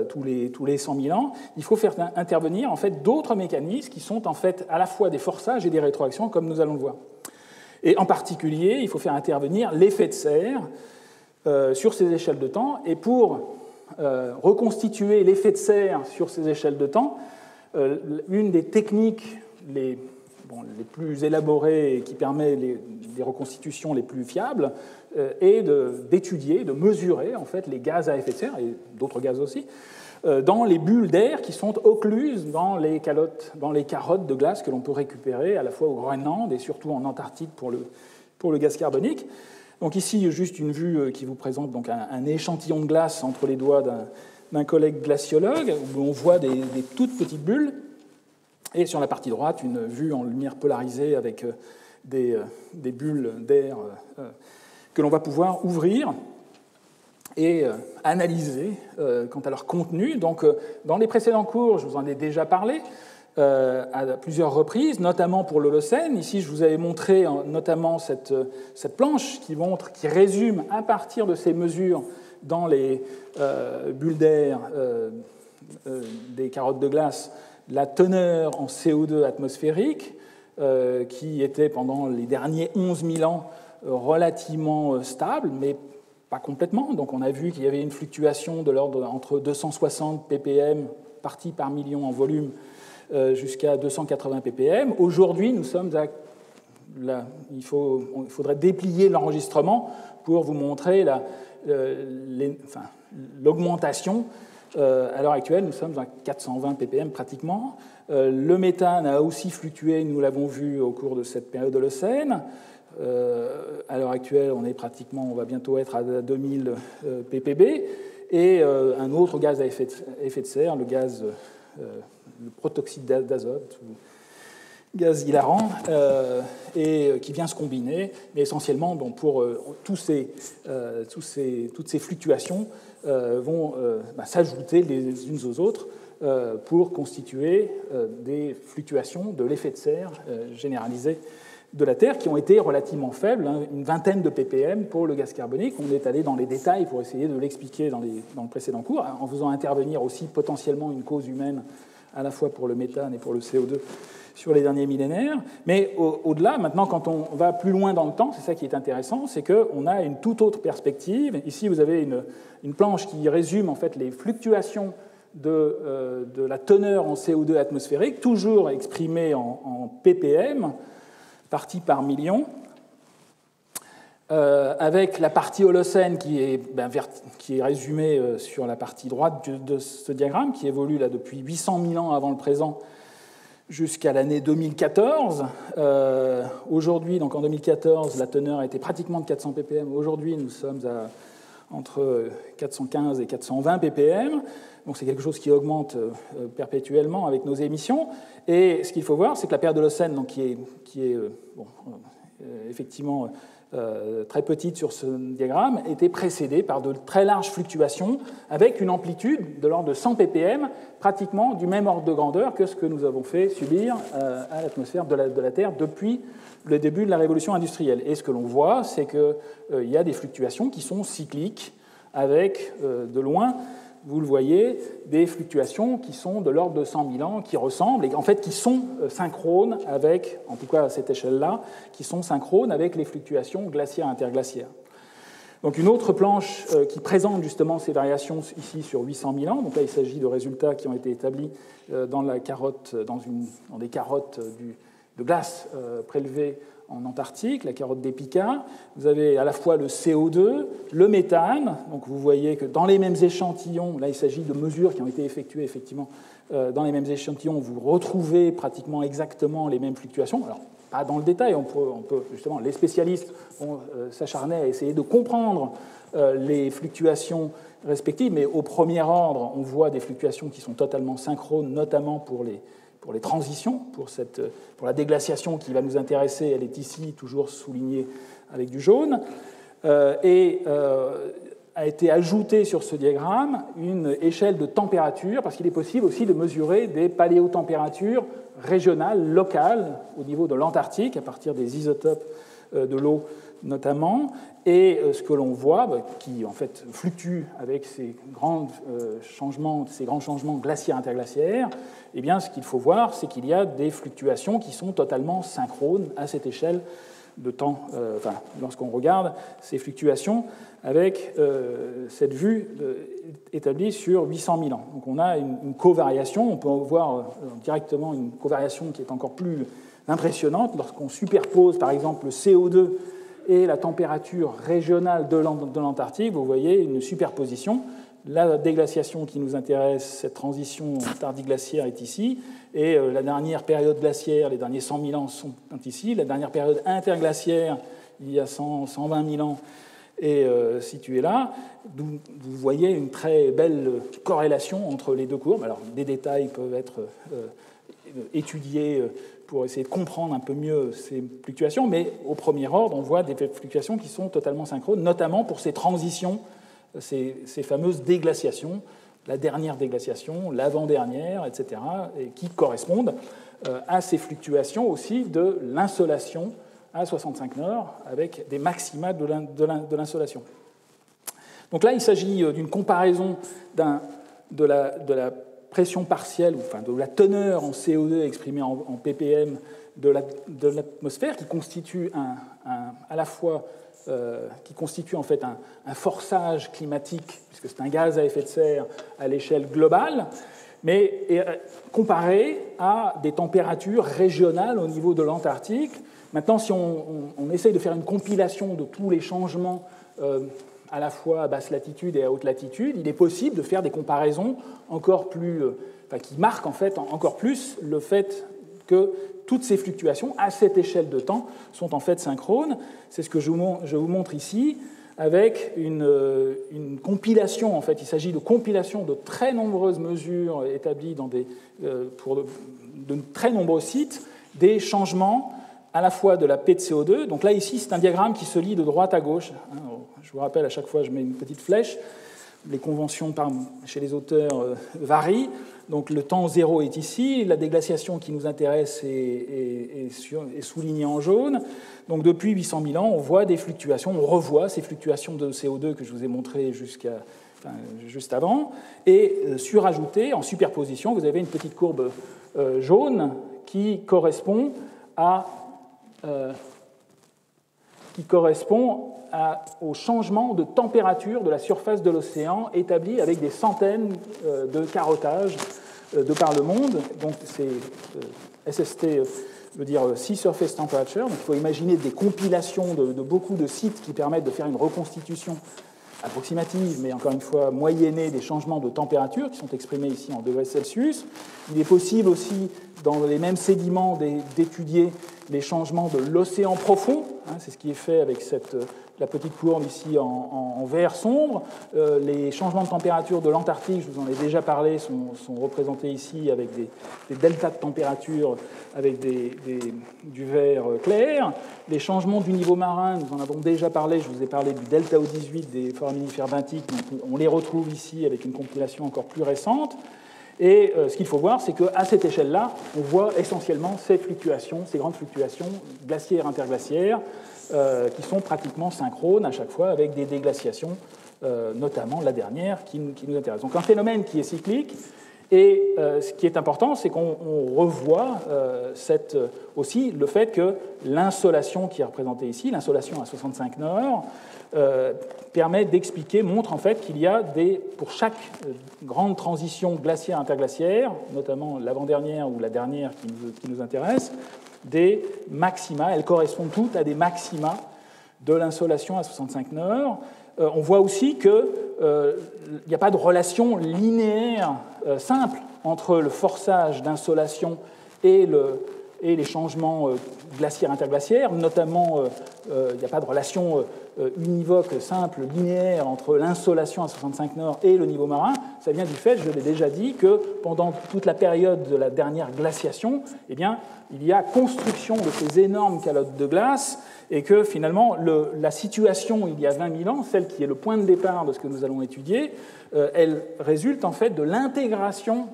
tous les 100 000 ans. Il faut faire intervenir en fait d'autres mécanismes qui sont en fait à la fois des forçages et des rétroactions, comme nous allons le voir. Et en particulier, il faut faire intervenir l'effet de serre sur ces échelles de temps. Et pour reconstituer l'effet de serre sur ces échelles de temps, une des techniques les plus élaborées et qui permet les reconstitutions les plus fiables est d'étudier, de mesurer en fait les gaz à effet de serre, et d'autres gaz aussi, dans les bulles d'air qui sont occluses dans les carottes de glace que l'on peut récupérer à la fois au Groenland et surtout en Antarctique pour le gaz carbonique. Donc ici, juste une vue qui vous présente donc un échantillon de glace entre les doigts d'un collègue glaciologue, où on voit des toutes petites bulles, et sur la partie droite, une vue en lumière polarisée avec des bulles d'air que l'on va pouvoir ouvrir et analyser quant à leur contenu. Donc, dans les précédents cours, je vous en ai déjà parlé à plusieurs reprises, notamment pour l'Holocène. Ici, je vous avais montré notamment cette planche qui résume à partir de ces mesures dans les bulles d'air des carottes de glace la teneur en CO2 atmosphérique qui était pendant les derniers 11 000 ans relativement stable, mais pas complètement. Donc on a vu qu'il y avait une fluctuation de l'ordre entre 260 ppm partie par million en volume jusqu'à 280 ppm. Aujourd'hui, nous sommes il faudrait déplier l'enregistrement pour vous montrer l'augmentation. À l'heure actuelle, nous sommes à 420 ppm pratiquement. Le méthane a aussi fluctué, nous l'avons vu au cours de cette période Holocène. À l'heure actuelle, on va bientôt être à 2000 ppb. Et un autre gaz à effet de serre, le protoxyde d'azote, ou gaz hilarant, qui vient se combiner, mais essentiellement pour toutes ces fluctuations vont s'ajouter les unes aux autres pour constituer des fluctuations de l'effet de serre généralisé de la Terre qui ont été relativement faibles, une vingtaine de ppm pour le gaz carbonique. On est allé dans les détails pour essayer de l'expliquer dans le précédent cours, en faisant intervenir aussi potentiellement une cause humaine à la fois pour le méthane et pour le CO2 sur les derniers millénaires. Mais au-delà, maintenant, quand on va plus loin dans le temps, c'est ça qui est intéressant, c'est qu'on a une toute autre perspective. Ici, vous avez une planche qui résume en fait les fluctuations de la teneur en CO2 atmosphérique, toujours exprimée en ppm, partie par million. avec la partie Holocène qui est résumée sur la partie droite de ce diagramme, qui évolue là depuis 800 000 ans avant le présent jusqu'à l'année 2014. Aujourd'hui, donc en 2014, la teneur était pratiquement de 400 ppm. Aujourd'hui, nous sommes à entre 415 et 420 ppm. Donc c'est quelque chose qui augmente perpétuellement avec nos émissions. Et ce qu'il faut voir, c'est que la période de Holocène, donc, qui est effectivement très petite sur ce diagramme, était précédée par de très larges fluctuations avec une amplitude de l'ordre de 100 ppm, pratiquement du même ordre de grandeur que ce que nous avons fait subir à l'atmosphère de la Terre depuis le début de la révolution industrielle. Et ce que l'on voit, c'est qu'il y a des fluctuations qui sont cycliques, avec de loin, vous le voyez, des fluctuations qui sont de l'ordre de 100 000 ans, qui ressemblent, et en fait qui sont synchrones avec, en tout cas à cette échelle-là, qui sont synchrones avec les fluctuations glaciaires-interglaciaires. Donc une autre planche qui présente justement ces variations ici sur 800 000 ans, donc là il s'agit de résultats qui ont été établis dans des carottes de glace prélevées en Antarctique, la carotte d'Epica. Vous avez à la fois le CO2, le méthane. Donc vous voyez que dans les mêmes échantillons, là il s'agit de mesures qui ont été effectuées effectivement dans les mêmes échantillons, vous retrouvez pratiquement exactement les mêmes fluctuations. Alors pas dans le détail, on peut justement, les spécialistes s'acharnaient à essayer de comprendre les fluctuations respectives, mais au premier ordre, on voit des fluctuations qui sont totalement synchrones, notamment pour les transitions, pour la déglaciation qui va nous intéresser. Elle est ici, toujours soulignée avec du jaune. A été ajoutée sur ce diagramme une échelle de température, parce qu'il est possible aussi de mesurer des paléotempératures régionales, locales, au niveau de l'Antarctique, à partir des isotopes de l'eau notamment. Et ce que l'on voit, qui en fait fluctue avec ces grands changements glaciaires-interglaciaires, eh bien, ce qu'il faut voir, c'est qu'il y a des fluctuations qui sont totalement synchrones à cette échelle de temps, lorsqu'on regarde ces fluctuations avec cette vue établie sur 800 000 ans. Donc on a une covariation, on peut voir directement une covariation qui est encore plus impressionnante lorsqu'on superpose par exemple le CO2 et la température régionale de l'Antarctique. Vous voyez une superposition. La déglaciation qui nous intéresse, cette transition tardiglaciaire est ici, et la dernière période glaciaire, les derniers 100 000 ans sont ici, la dernière période interglaciaire, il y a 120 000 ans, est située là. Vous voyez une très belle corrélation entre les deux courbes. Alors, des détails peuvent être étudiés pour essayer de comprendre un peu mieux ces fluctuations, mais au premier ordre, on voit des fluctuations qui sont totalement synchrones, notamment pour ces transitions, ces fameuses déglaciations, la dernière déglaciation, l'avant-dernière, etc., et qui correspondent à ces fluctuations aussi de l'insolation à 65 Nord, avec des maxima de l'insolation. Donc là, il s'agit d'une comparaison de la pression partielle, enfin de la teneur en CO2 exprimée en ppm de l'atmosphère, qui constitue à la fois qui constitue en fait un forçage climatique, puisque c'est un gaz à effet de serre à l'échelle globale, mais comparé à des températures régionales au niveau de l'Antarctique. Maintenant, si on essaye de faire une compilation de tous les changements à la fois à basse latitude et à haute latitude, il est possible de faire des comparaisons encore plus, qui marquent en fait encore plus le fait que toutes ces fluctuations à cette échelle de temps sont en fait synchrones. C'est ce que je vous montre ici avec une compilation. En fait, il s'agit de compilation de très nombreuses mesures établies pour de très nombreux sites, des changements à la fois de la P de CO2. Donc là, ici, c'est un diagramme qui se lit de droite à gauche. Je vous rappelle, à chaque fois, je mets une petite flèche. Les conventions chez les auteurs varient. Donc le temps zéro est ici. La déglaciation qui nous intéresse est soulignée en jaune. Donc depuis 800 000 ans, on voit des fluctuations. On revoit ces fluctuations de CO2 que je vous ai montrées juste avant. Et surajoutées, en superposition, vous avez une petite courbe jaune qui correspond au changement de température de la surface de l'océan établi avec des centaines de carottages de par le monde. Donc c'est SST veut dire Sea Surface Temperature. Donc il faut imaginer des compilations de beaucoup de sites qui permettent de faire une reconstitution approximative, mais encore une fois moyennée des changements de température qui sont exprimés ici en degrés Celsius. Il est possible aussi, dans les mêmes sédiments, d'étudier les changements de l'océan profond. C'est ce qui est fait avec la petite courbe ici en vert sombre. Les changements de température de l'Antarctique, je vous en ai déjà parlé, sont représentés ici avec des deltas de température avec du vert clair. Les changements du niveau marin, nous en avons déjà parlé, je vous ai parlé du delta O18 des foraminifères benthiques, donc on les retrouve ici avec une compilation encore plus récente. Et ce qu'il faut voir, c'est qu'à cette échelle-là, on voit essentiellement ces fluctuations, ces grandes fluctuations glaciaires, interglaciaires, qui sont pratiquement synchrones à chaque fois avec des déglaciations, notamment la dernière qui nous intéresse. Donc un phénomène qui est cyclique. Et ce qui est important, c'est qu'on revoit aussi le fait que l'insolation qui est représentée ici, l'insolation à 65 nord, permet d'expliquer, montre en fait qu'il y a pour chaque grande transition glaciaire-interglaciaire, notamment l'avant-dernière ou la dernière qui nous intéresse, des maxima, elles correspondent toutes à des maxima de l'insolation à 65 nord. On voit aussi qu'il n'y a pas de relation linéaire simple entre le forçage d'insolation et les changements glaciaires interglaciaires. Notamment, il n'y a pas de relation univoque, simple, linéaire entre l'insolation à 65 nord et le niveau marin. Ça vient du fait, je l'ai déjà dit, que pendant toute la période de la dernière glaciation, eh bien, il y a construction de ces énormes calottes de glace et que finalement, la situation il y a 20 000 ans, celle qui est le point de départ de ce que nous allons étudier, elle résulte en fait de l'intégration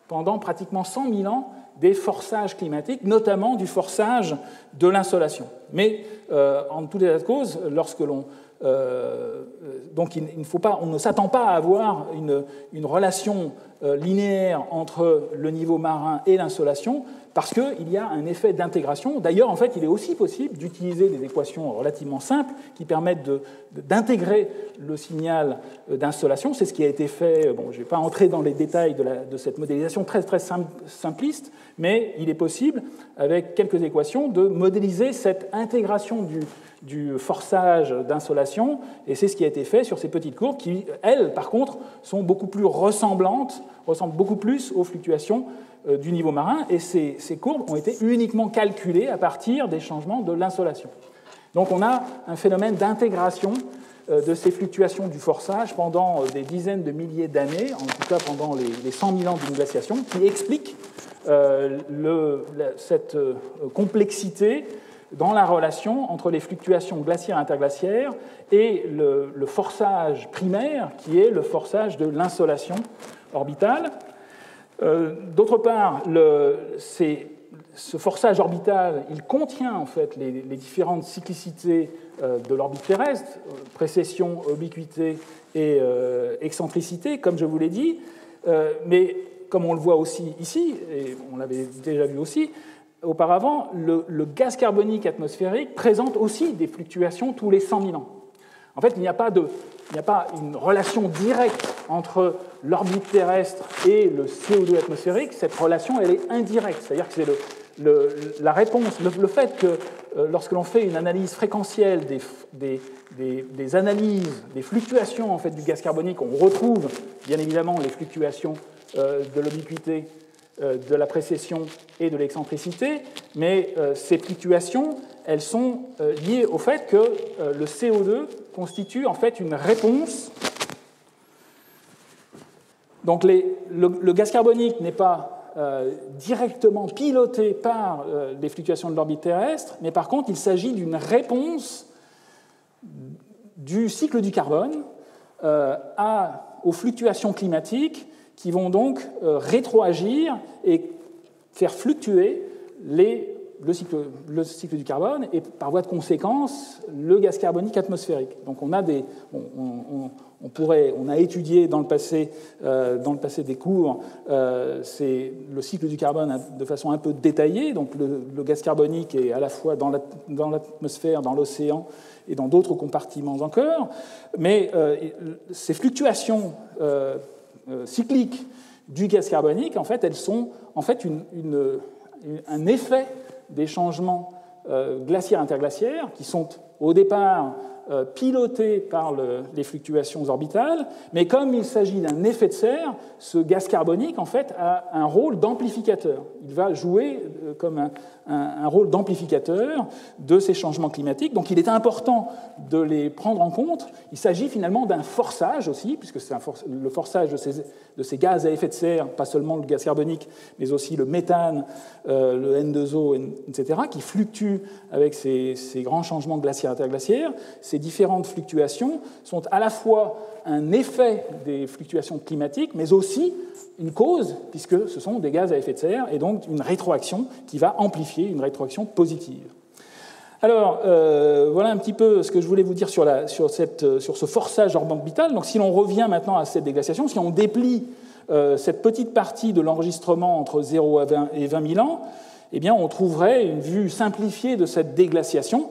pendant pratiquement 100 000 ans des forçages climatiques, notamment du forçage de l'insolation. Mais en tout état de cause, lorsque l'on donc on ne s'attend pas à avoir une relation linéaire entre le niveau marin et l'insolation, parce qu'il y a un effet d'intégration. D'ailleurs, en fait, il est aussi possible d'utiliser des équations relativement simples qui permettent d'intégrer le signal d'insolation. C'est ce qui a été fait. Bon, je ne vais pas entrer dans les détails de cette modélisation très, très simpliste, mais il est possible, avec quelques équations, de modéliser cette intégration du forçage d'insolation, et c'est ce qui a été fait sur ces petites courbes qui, elles, par contre, sont beaucoup plus ressemblent beaucoup plus aux fluctuations du niveau marin, et ces courbes ont été uniquement calculées à partir des changements de l'insolation. Donc on a un phénomène d'intégration de ces fluctuations du forçage pendant des dizaines de milliers d'années, en tout cas pendant les 100 000 ans d'une glaciation, qui explique cette complexité dans la relation entre les fluctuations glaciaires et interglaciaires et le forçage primaire, qui est le forçage de l'insolation orbitale. D'autre part, ce forçage orbital, il contient en fait les différentes cyclicités de l'orbite terrestre, précession, obliquité et excentricité, comme je vous l'ai dit, mais comme on le voit aussi ici, et on l'avait déjà vu aussi auparavant, le gaz carbonique atmosphérique présente aussi des fluctuations tous les 100 000 ans. En fait, il n'y a pas une relation directe entre l'orbite terrestre et le CO2 atmosphérique. Cette relation, elle est indirecte. C'est-à-dire que c'est la réponse, le fait que lorsque l'on fait une analyse fréquentielle des analyses, des fluctuations en fait, du gaz carbonique, on retrouve bien évidemment les fluctuations de l'obliquité, de la précession et de l'excentricité, mais ces fluctuations, elles sont liées au fait que le CO2 constitue en fait une réponse. Donc le gaz carbonique n'est pas directement piloté par les fluctuations de l'orbite terrestre, mais par contre il s'agit d'une réponse du cycle du carbone aux fluctuations climatiques qui vont donc rétroagir et faire fluctuer le cycle du carbone et par voie de conséquence le gaz carbonique atmosphérique. Donc on a étudié dans le passé des cours le cycle du carbone de façon un peu détaillée. Donc le gaz carbonique est à la fois dans l'atmosphère, dans l'océan et dans d'autres compartiments encore, mais ces fluctuations cycliques du gaz carbonique, en fait, elles sont en fait un effet des changements glaciaires-interglaciaires qui sont au départ pilotés par les fluctuations orbitales, mais comme il s'agit d'un effet de serre, ce gaz carbonique en fait a un rôle d'amplificateur. Il va jouer comme un rôle d'amplificateur de ces changements climatiques. Donc il est important de les prendre en compte. Il s'agit finalement d'un forçage aussi, puisque c'est le forçage de ces gaz à effet de serre, pas seulement le gaz carbonique, mais aussi le méthane, le N2O, etc., qui fluctuent avec ces grands changements glaciaires-interglaciaires. Ces différentes fluctuations sont à la fois un effet des fluctuations climatiques, mais aussi une cause, puisque ce sont des gaz à effet de serre, et donc une rétroaction qui va amplifier, une rétroaction positive. Alors, voilà un petit peu ce que je voulais vous dire sur ce forçage orbital. Donc, si l'on revient maintenant à cette déglaciation, si on déplie cette petite partie de l'enregistrement entre 0 et 20 000 ans, eh bien, on trouverait une vue simplifiée de cette déglaciation,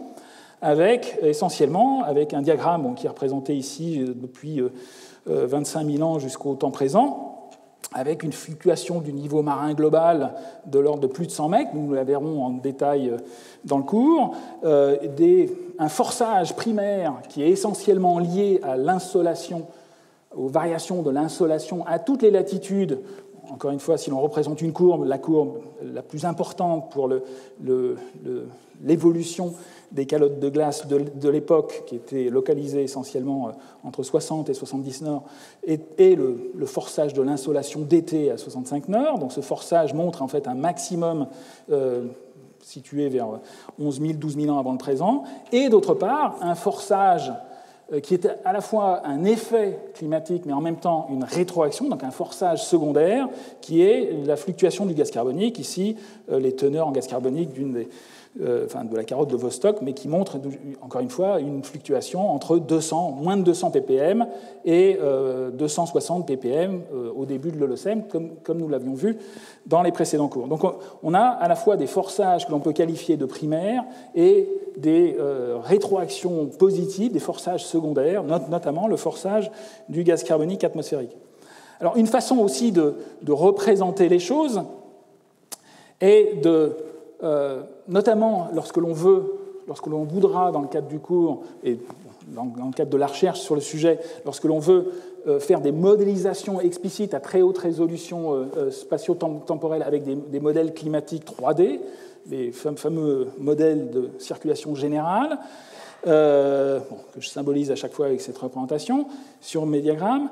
essentiellement avec un diagramme qui est représenté ici depuis 25 000 ans jusqu'au temps présent, avec une fluctuation du niveau marin global de l'ordre de plus de 100 mètres, nous la verrons en détail dans le cours, un forçage primaire qui est essentiellement lié à l'insolation, aux variations de l'insolation à toutes les latitudes. Encore une fois, si l'on représente une courbe, la courbe la plus importante pour l'évolution des calottes de glace de l'époque, qui était localisée essentiellement entre 60 et 70 nord, et le forçage de l'insolation d'été à 65 nord. Donc ce forçage montre en fait un maximum situé vers 11 000, 12 000 ans avant le présent, et d'autre part un forçage qui est à la fois un effet climatique, mais en même temps une rétroaction, donc un forçage secondaire, qui est la fluctuation du gaz carbonique. Ici, les teneurs en gaz carbonique de la carotte de Vostok, mais qui montre, encore une fois, une fluctuation entre moins de 200 ppm et 260 ppm au début de l'Holocène, comme nous l'avions vu dans les précédents cours. Donc on a à la fois des forçages que l'on peut qualifier de primaires et des rétroactions positives, des forçages secondaires, notamment le forçage du gaz carbonique atmosphérique. Alors une façon aussi de représenter les choses est notamment lorsque l'on voudra, dans le cadre du cours et dans le cadre de la recherche sur le sujet, lorsque l'on veut faire des modélisations explicites à très haute résolution spatio-temporelle avec des modèles climatiques 3D, les fameux modèles de circulation générale, que je symbolise à chaque fois avec cette représentation sur mes diagrammes.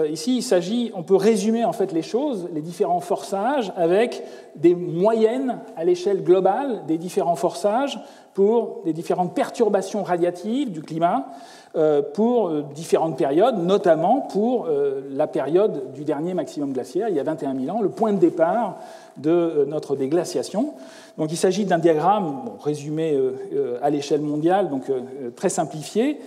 Ici, on peut résumer en fait les choses, les différents forçages, avec des moyennes à l'échelle globale des différents forçages pour des différentes perturbations radiatives du climat pour différentes périodes, notamment pour la période du dernier maximum glaciaire, il y a 21 000 ans, le point de départ de notre déglaciation. Donc il s'agit d'un diagramme résumé à l'échelle mondiale, donc très simplifié,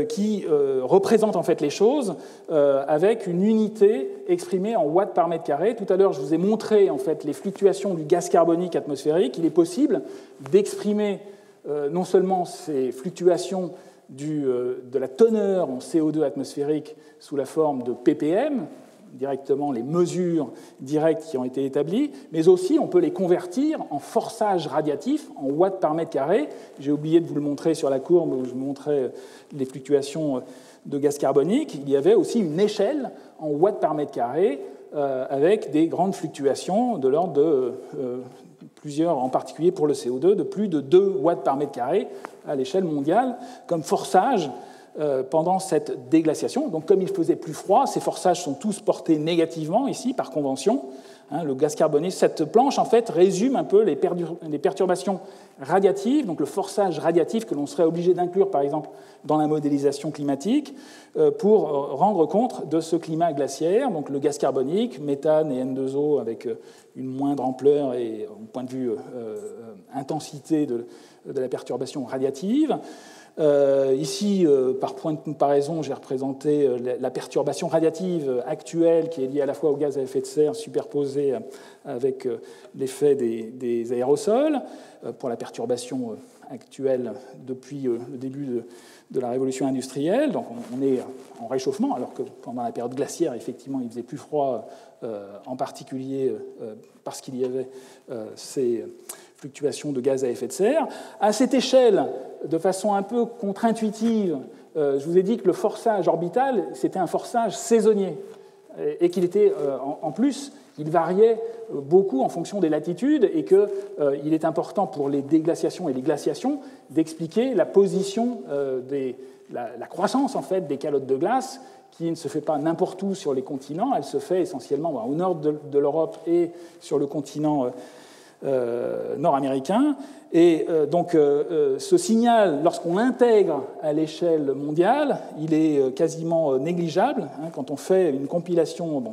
qui représente en fait les choses avec une unité exprimée en watts par mètre carré. Tout à l'heure, je vous ai montré en fait les fluctuations du gaz carbonique atmosphérique. Il est possible d'exprimer non seulement ces fluctuations de la teneur en CO2 atmosphérique sous la forme de ppm, directement les mesures directes qui ont été établies, mais aussi on peut les convertir en forçage radiatif, en watts par mètre carré. J'ai oublié de vous le montrer sur la courbe où je vous montrais les fluctuations de gaz carbonique. Il y avait aussi une échelle en watts par mètre carré avec des grandes fluctuations de l'ordre de plusieurs, en particulier pour le CO2, de plus de 2 watts par mètre carré à l'échelle mondiale, comme forçage pendant cette déglaciation. Donc, comme il faisait plus froid, ces forçages sont tous portés négativement ici, par convention. Le gaz carbonique, cette planche, en fait, résume un peu les perturbations radiatives, donc le forçage radiatif que l'on serait obligé d'inclure, par exemple, dans la modélisation climatique, pour rendre compte de ce climat glaciaire, donc le gaz carbonique, méthane et N2O avec une moindre ampleur et, au point de vue intensité de la perturbation radiative. Ici, par point de comparaison, j'ai représenté la perturbation radiative actuelle qui est liée à la fois au gaz à effet de serre superposé avec l'effet des aérosols pour la perturbation actuelle depuis le début de la révolution industrielle. Donc on est en réchauffement, alors que pendant la période glaciaire, effectivement, il faisait plus froid, en particulier parce qu'il y avait ces fluctuations de gaz à effet de serre. À cette échelle, de façon un peu contre-intuitive, je vous ai dit que le forçage orbital, c'était un forçage saisonnier, et qu'il était, en plus, il variait beaucoup en fonction des latitudes, et qu'il est important pour les déglaciations et les glaciations d'expliquer la position, la croissance en fait, des calottes de glace, qui ne se fait pas n'importe où sur les continents, elle se fait essentiellement au nord de l'Europe et sur le continent nord-américain. Et donc ce signal, lorsqu'on l'intègre à l'échelle mondiale, il est quasiment négligeable. Quand on fait une compilation, bon,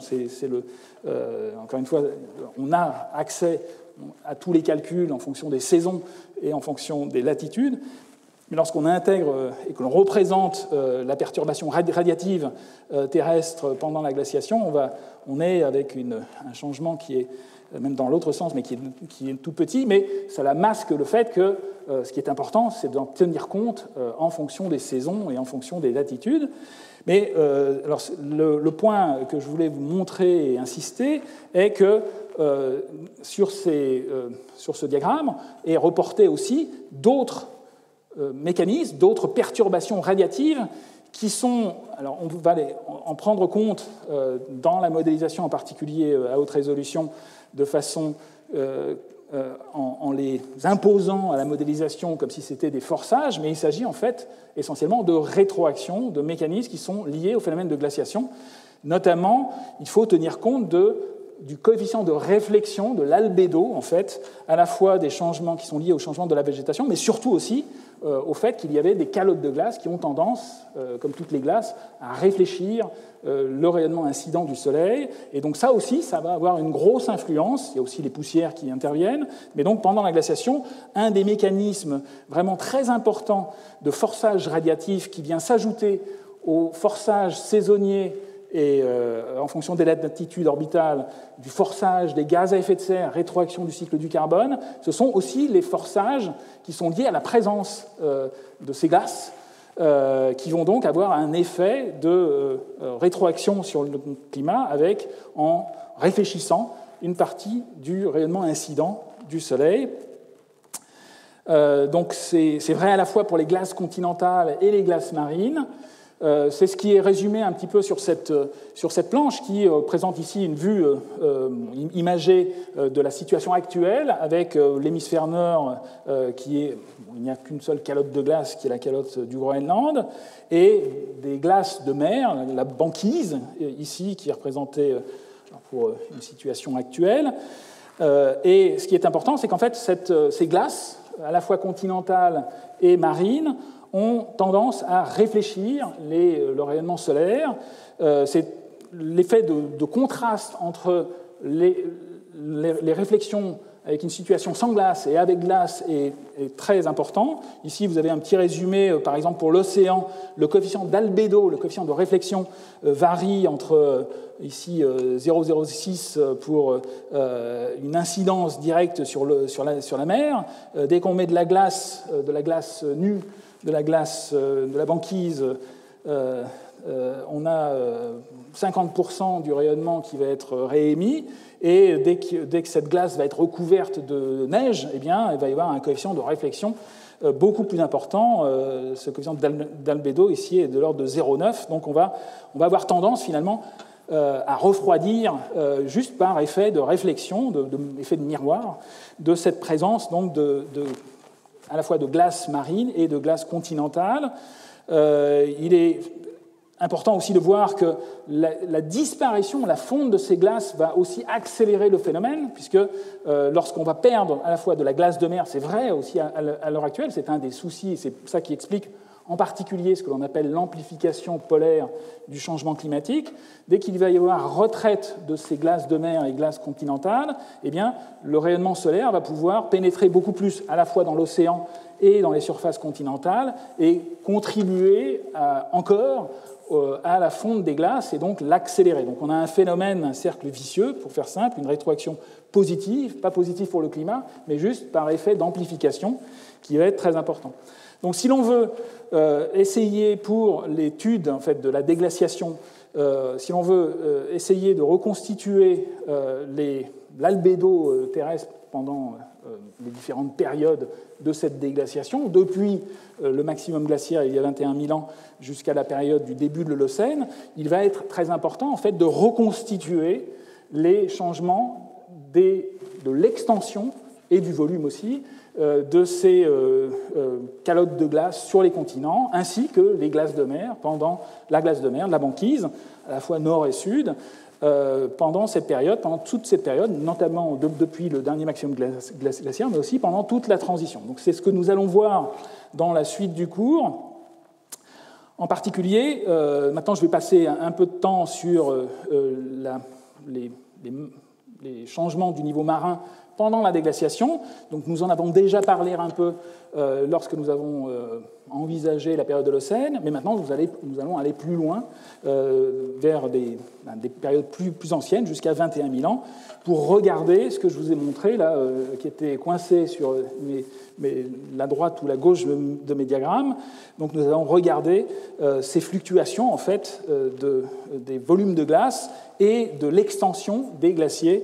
encore une fois, on a accès à tous les calculs en fonction des saisons et en fonction des latitudes. Mais lorsqu'on intègre et que l'on représente la perturbation radiative terrestre pendant la glaciation, on est avec un changement qui est même dans l'autre sens, mais qui est tout petit, mais cela masque le fait que ce qui est important, c'est d'en tenir compte en fonction des saisons et en fonction des latitudes. Mais alors, le point que je voulais vous montrer et insister est que sur ce diagramme est reporté aussi d'autres mécanismes, d'autres perturbations radiatives qui sont, alors on va en prendre compte dans la modélisation en particulier à haute résolution de façon en les imposant à la modélisation comme si c'était des forçages, mais il s'agit en fait essentiellement de rétroaction, de mécanismes qui sont liés au phénomène de glaciation. Notamment, il faut tenir compte du coefficient de réflexion, de l'albédo, en fait, à la fois des changements qui sont liés au changement de la végétation, mais surtout aussi au fait qu'il y avait des calottes de glace qui ont tendance, comme toutes les glaces, à réfléchir le rayonnement incident du Soleil. Et donc ça aussi, ça va avoir une grosse influence. Il y a aussi les poussières qui interviennent. Mais donc pendant la glaciation, un des mécanismes vraiment très importants de forçage radiatif qui vient s'ajouter au forçage saisonnier et en fonction des latitudes orbitales, du forçage des gaz à effet de serre, rétroaction du cycle du carbone, ce sont aussi les forçages qui sont liés à la présence de ces glaces, qui vont donc avoir un effet de rétroaction sur le climat avec, en réfléchissant, une partie du rayonnement incident du Soleil. Donc c'est vrai à la fois pour les glaces continentales et les glaces marines. C'est ce qui est résumé un petit peu sur cette planche qui présente ici une vue imagée de la situation actuelle avec l'hémisphère nord qui est, il n'y a qu'une seule calotte de glace qui est la calotte du Groenland et des glaces de mer, la banquise ici qui est représentée pour une situation actuelle. Et ce qui est important, c'est qu'en fait ces glaces, à la fois continentales et marines, ont tendance à réfléchir le rayonnement solaire. C'est l'effet de contraste entre les réflexions avec une situation sans glace et avec glace est très important. Ici, vous avez un petit résumé, par exemple, pour l'océan, le coefficient d'albédo, le coefficient de réflexion, varie entre, ici, 0,06 pour une incidence directe sur la mer. Dès qu'on met de la glace nue, de la banquise, on a 50% du rayonnement qui va être réémis, et dès que cette glace va être recouverte de neige, eh bien, il va y avoir un coefficient de réflexion beaucoup plus important. Ce coefficient d'albédo ici est de l'ordre de 0,9, donc on va avoir tendance finalement à refroidir juste par effet de réflexion, effet de miroir, de cette présence donc à la fois de glace marine et de glace continentale. Il est important aussi de voir que la disparition, la fonte de ces glaces va aussi accélérer le phénomène, puisque lorsqu'on va perdre à la fois de la glace de mer, c'est vrai aussi à l'heure actuelle, c'est un des soucis, et c'est ça qui explique en particulier ce que l'on appelle l'amplification polaire du changement climatique. Dès qu'il va y avoir retraite de ces glaces de mer et glaces continentales, eh bien, le rayonnement solaire va pouvoir pénétrer beaucoup plus à la fois dans l'océan et dans les surfaces continentales et contribuer encore à la fonte des glaces et donc l'accélérer. Donc on a un phénomène, un cercle vicieux, pour faire simple, une rétroaction positive, pas positive pour le climat, mais juste par effet d'amplification qui va être très important. Donc si l'on veut essayer pour l'étude en fait, de la déglaciation, si l'on veut essayer de reconstituer l'albédo terrestre pendant les différentes périodes de cette déglaciation, depuis le maximum glaciaire il y a 21 000 ans jusqu'à la période du début de l'Holocène, il va être très important en fait, de reconstituer les changements de l'extension et du volume aussi de ces calottes de glace sur les continents, ainsi que les glaces de mer pendant la glace de mer, la banquise, à la fois nord et sud, pendant toute cette période, notamment depuis le dernier maximum glaciaire, mais aussi pendant toute la transition. Donc c'est ce que nous allons voir dans la suite du cours. En particulier, maintenant je vais passer un peu de temps sur les changements du niveau marin pendant la déglaciation. Donc nous en avons déjà parlé un peu lorsque nous avons envisagé la période de l'Holocène, mais maintenant nous allons aller plus loin vers des périodes plus anciennes, jusqu'à 21 000 ans, pour regarder ce que je vous ai montré là, qui était coincé sur la droite ou la gauche de mes diagrammes. Donc nous allons regarder ces fluctuations en fait, des volumes de glace et de l'extension des glaciers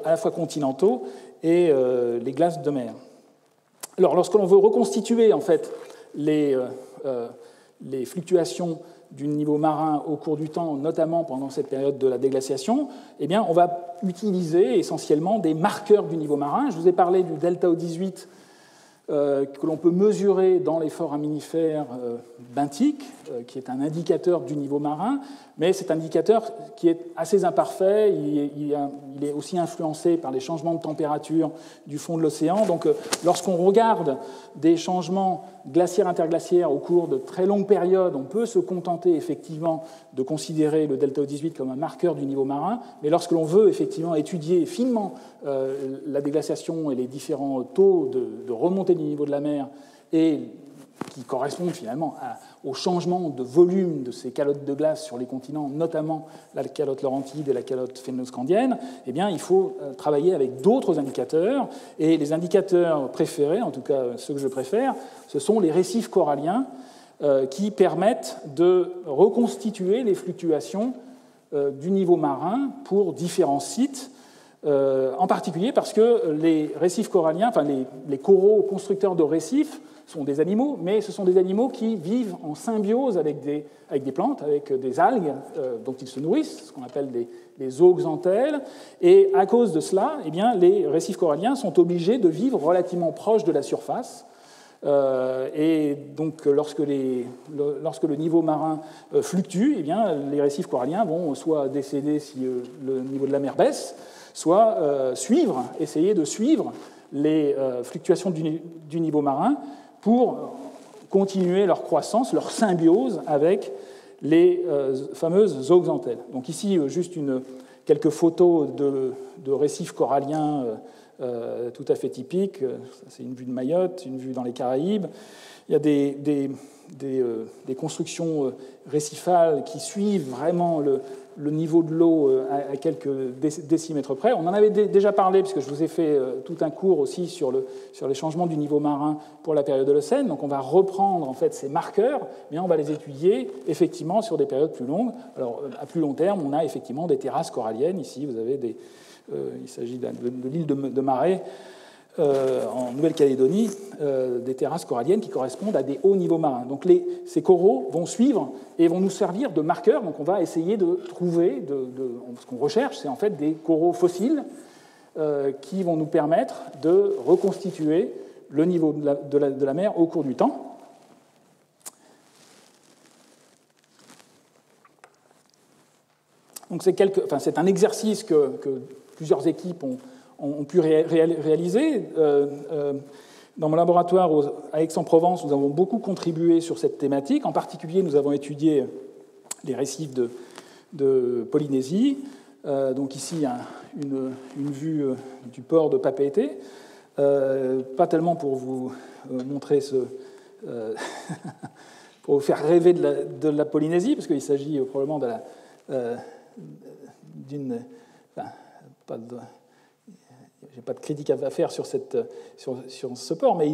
à la fois continentaux et les glaces de mer. Alors, lorsque l'on veut reconstituer en fait, les fluctuations du niveau marin au cours du temps, notamment pendant cette période de la déglaciation, eh bien, on va utiliser essentiellement des marqueurs du niveau marin. Je vous ai parlé du delta O18 que l'on peut mesurer dans les foraminifères benthiques, qui est un indicateur du niveau marin, mais c'est un indicateur qui est assez imparfait, il est aussi influencé par les changements de température du fond de l'océan. Donc lorsqu'on regarde des changements glaciaires-interglaciaires au cours de très longues périodes, on peut se contenter effectivement de considérer le delta O18 comme un marqueur du niveau marin, mais lorsque l'on veut effectivement étudier finement la déglaciation et les différents taux de remontée du niveau de la mer et qui correspondent finalement au changement de volume de ces calottes de glace sur les continents, notamment la calotte laurentide et la calotte phénoscandienne, eh bien, il faut travailler avec d'autres indicateurs. Et les indicateurs préférés, en tout cas ceux que je préfère, ce sont les récifs coralliens qui permettent de reconstituer les fluctuations du niveau marin pour différents sites, en particulier parce que les récifs coralliens, enfin les coraux constructeurs de récifs, sont des animaux, mais ce sont des animaux qui vivent en symbiose avec des plantes, avec des algues dont ils se nourrissent, ce qu'on appelle des zooxanthelles. Et à cause de cela, eh bien, les récifs coralliens sont obligés de vivre relativement proches de la surface. Et donc, lorsque le niveau marin fluctue, eh bien, les récifs coralliens vont soit décéder si le niveau de la mer baisse, soit essayer de suivre les fluctuations du niveau marin pour continuer leur croissance, leur symbiose avec les fameuses zooxanthelles. Donc ici, juste quelques photos de récifs coralliens tout à fait typiques. C'est une vue de Mayotte, une vue dans les Caraïbes. Il y a des constructions récifales qui suivent vraiment le niveau de l'eau à quelques décimètres près. On en avait déjà parlé, puisque je vous ai fait tout un cours aussi sur les changements du niveau marin pour la période de l'Holocène. Donc on va reprendre en fait ces marqueurs, mais on va les étudier effectivement sur des périodes plus longues. Alors à plus long terme, on a effectivement des terrasses coralliennes. Ici, vous avez il s'agit de l'île de Marais, en Nouvelle-Calédonie, des terrasses coralliennes qui correspondent à des hauts niveaux marins. Donc ces coraux vont suivre et vont nous servir de marqueurs. Donc on va essayer de trouver, ce qu'on recherche, c'est en fait des coraux fossiles qui vont nous permettre de reconstituer le niveau de la mer au cours du temps. Donc c'est un exercice que plusieurs équipes ont pu réaliser. Dans mon laboratoire à Aix-en-Provence, nous avons beaucoup contribué sur cette thématique. En particulier, nous avons étudié les récifs de Polynésie. Donc ici, une vue du port de Papeete. Pas tellement pour vous montrer pour vous faire rêver de la Polynésie, parce qu'il s'agit probablement j'ai pas de critique à faire sur ce port, mais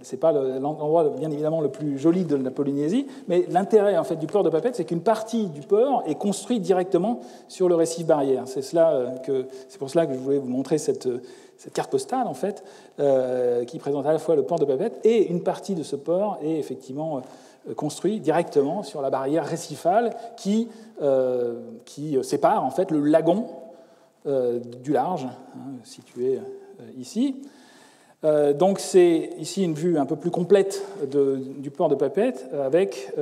c'est pas l'endroit bien évidemment le plus joli de la Polynésie. Mais l'intérêt en fait du port de Papeete, c'est qu'une partie du port est construite directement sur le récif barrière. C'est pour cela que je voulais vous montrer cette carte postale en fait, qui présente à la fois le port de Papeete et une partie de ce port est effectivement construit directement sur la barrière récifale qui sépare en fait le lagon du large, situé ici. Donc c'est ici une vue un peu plus complète du port de Papeete avec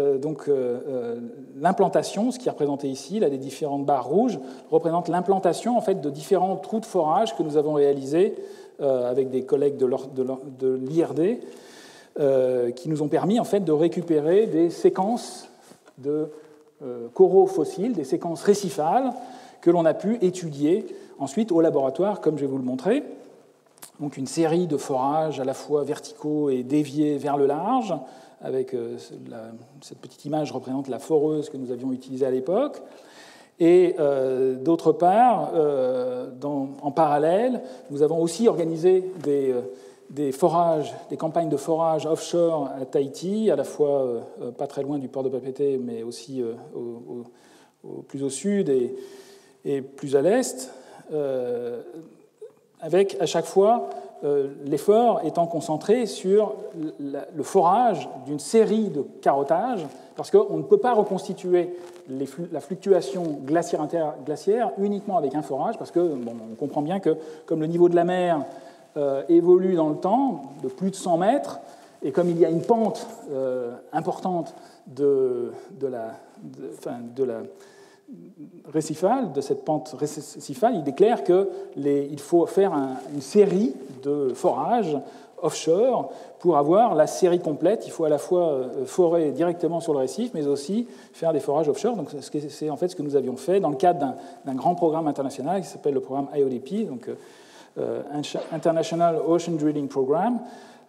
l'implantation, ce qui est représenté ici, là les différentes barres rouges représentent l'implantation en fait de différents trous de forage que nous avons réalisés avec des collègues de l'IRD qui nous ont permis en fait de récupérer des séquences de coraux fossiles, des séquences récifales que l'on a pu étudier ensuite au laboratoire, comme je vais vous le montrer. Donc une série de forages à la fois verticaux et déviés vers le large, avec cette petite image représente la foreuse que nous avions utilisée à l'époque. Et d'autre part, en parallèle, nous avons aussi organisé des forages, des campagnes de forage offshore à Tahiti, à la fois pas très loin du port de Papeete, mais aussi plus au sud et plus à l'est, avec à chaque fois l'effort étant concentré sur le forage d'une série de carottages, parce qu'on ne peut pas reconstituer la fluctuation glaciaire-interglaciaire uniquement avec un forage, parce que on comprend bien que comme le niveau de la mer évolue dans le temps de plus de 100 mètres, et comme il y a une pente importante de cette pente récifale, il est clair qu'il faut faire une série de forages offshore pour avoir la série complète. Il faut à la fois forer directement sur le récif, mais aussi faire des forages offshore. Donc, c'est en fait ce que nous avions fait dans le cadre d'un grand programme international qui s'appelle le programme IODP, donc International Ocean Drilling Program,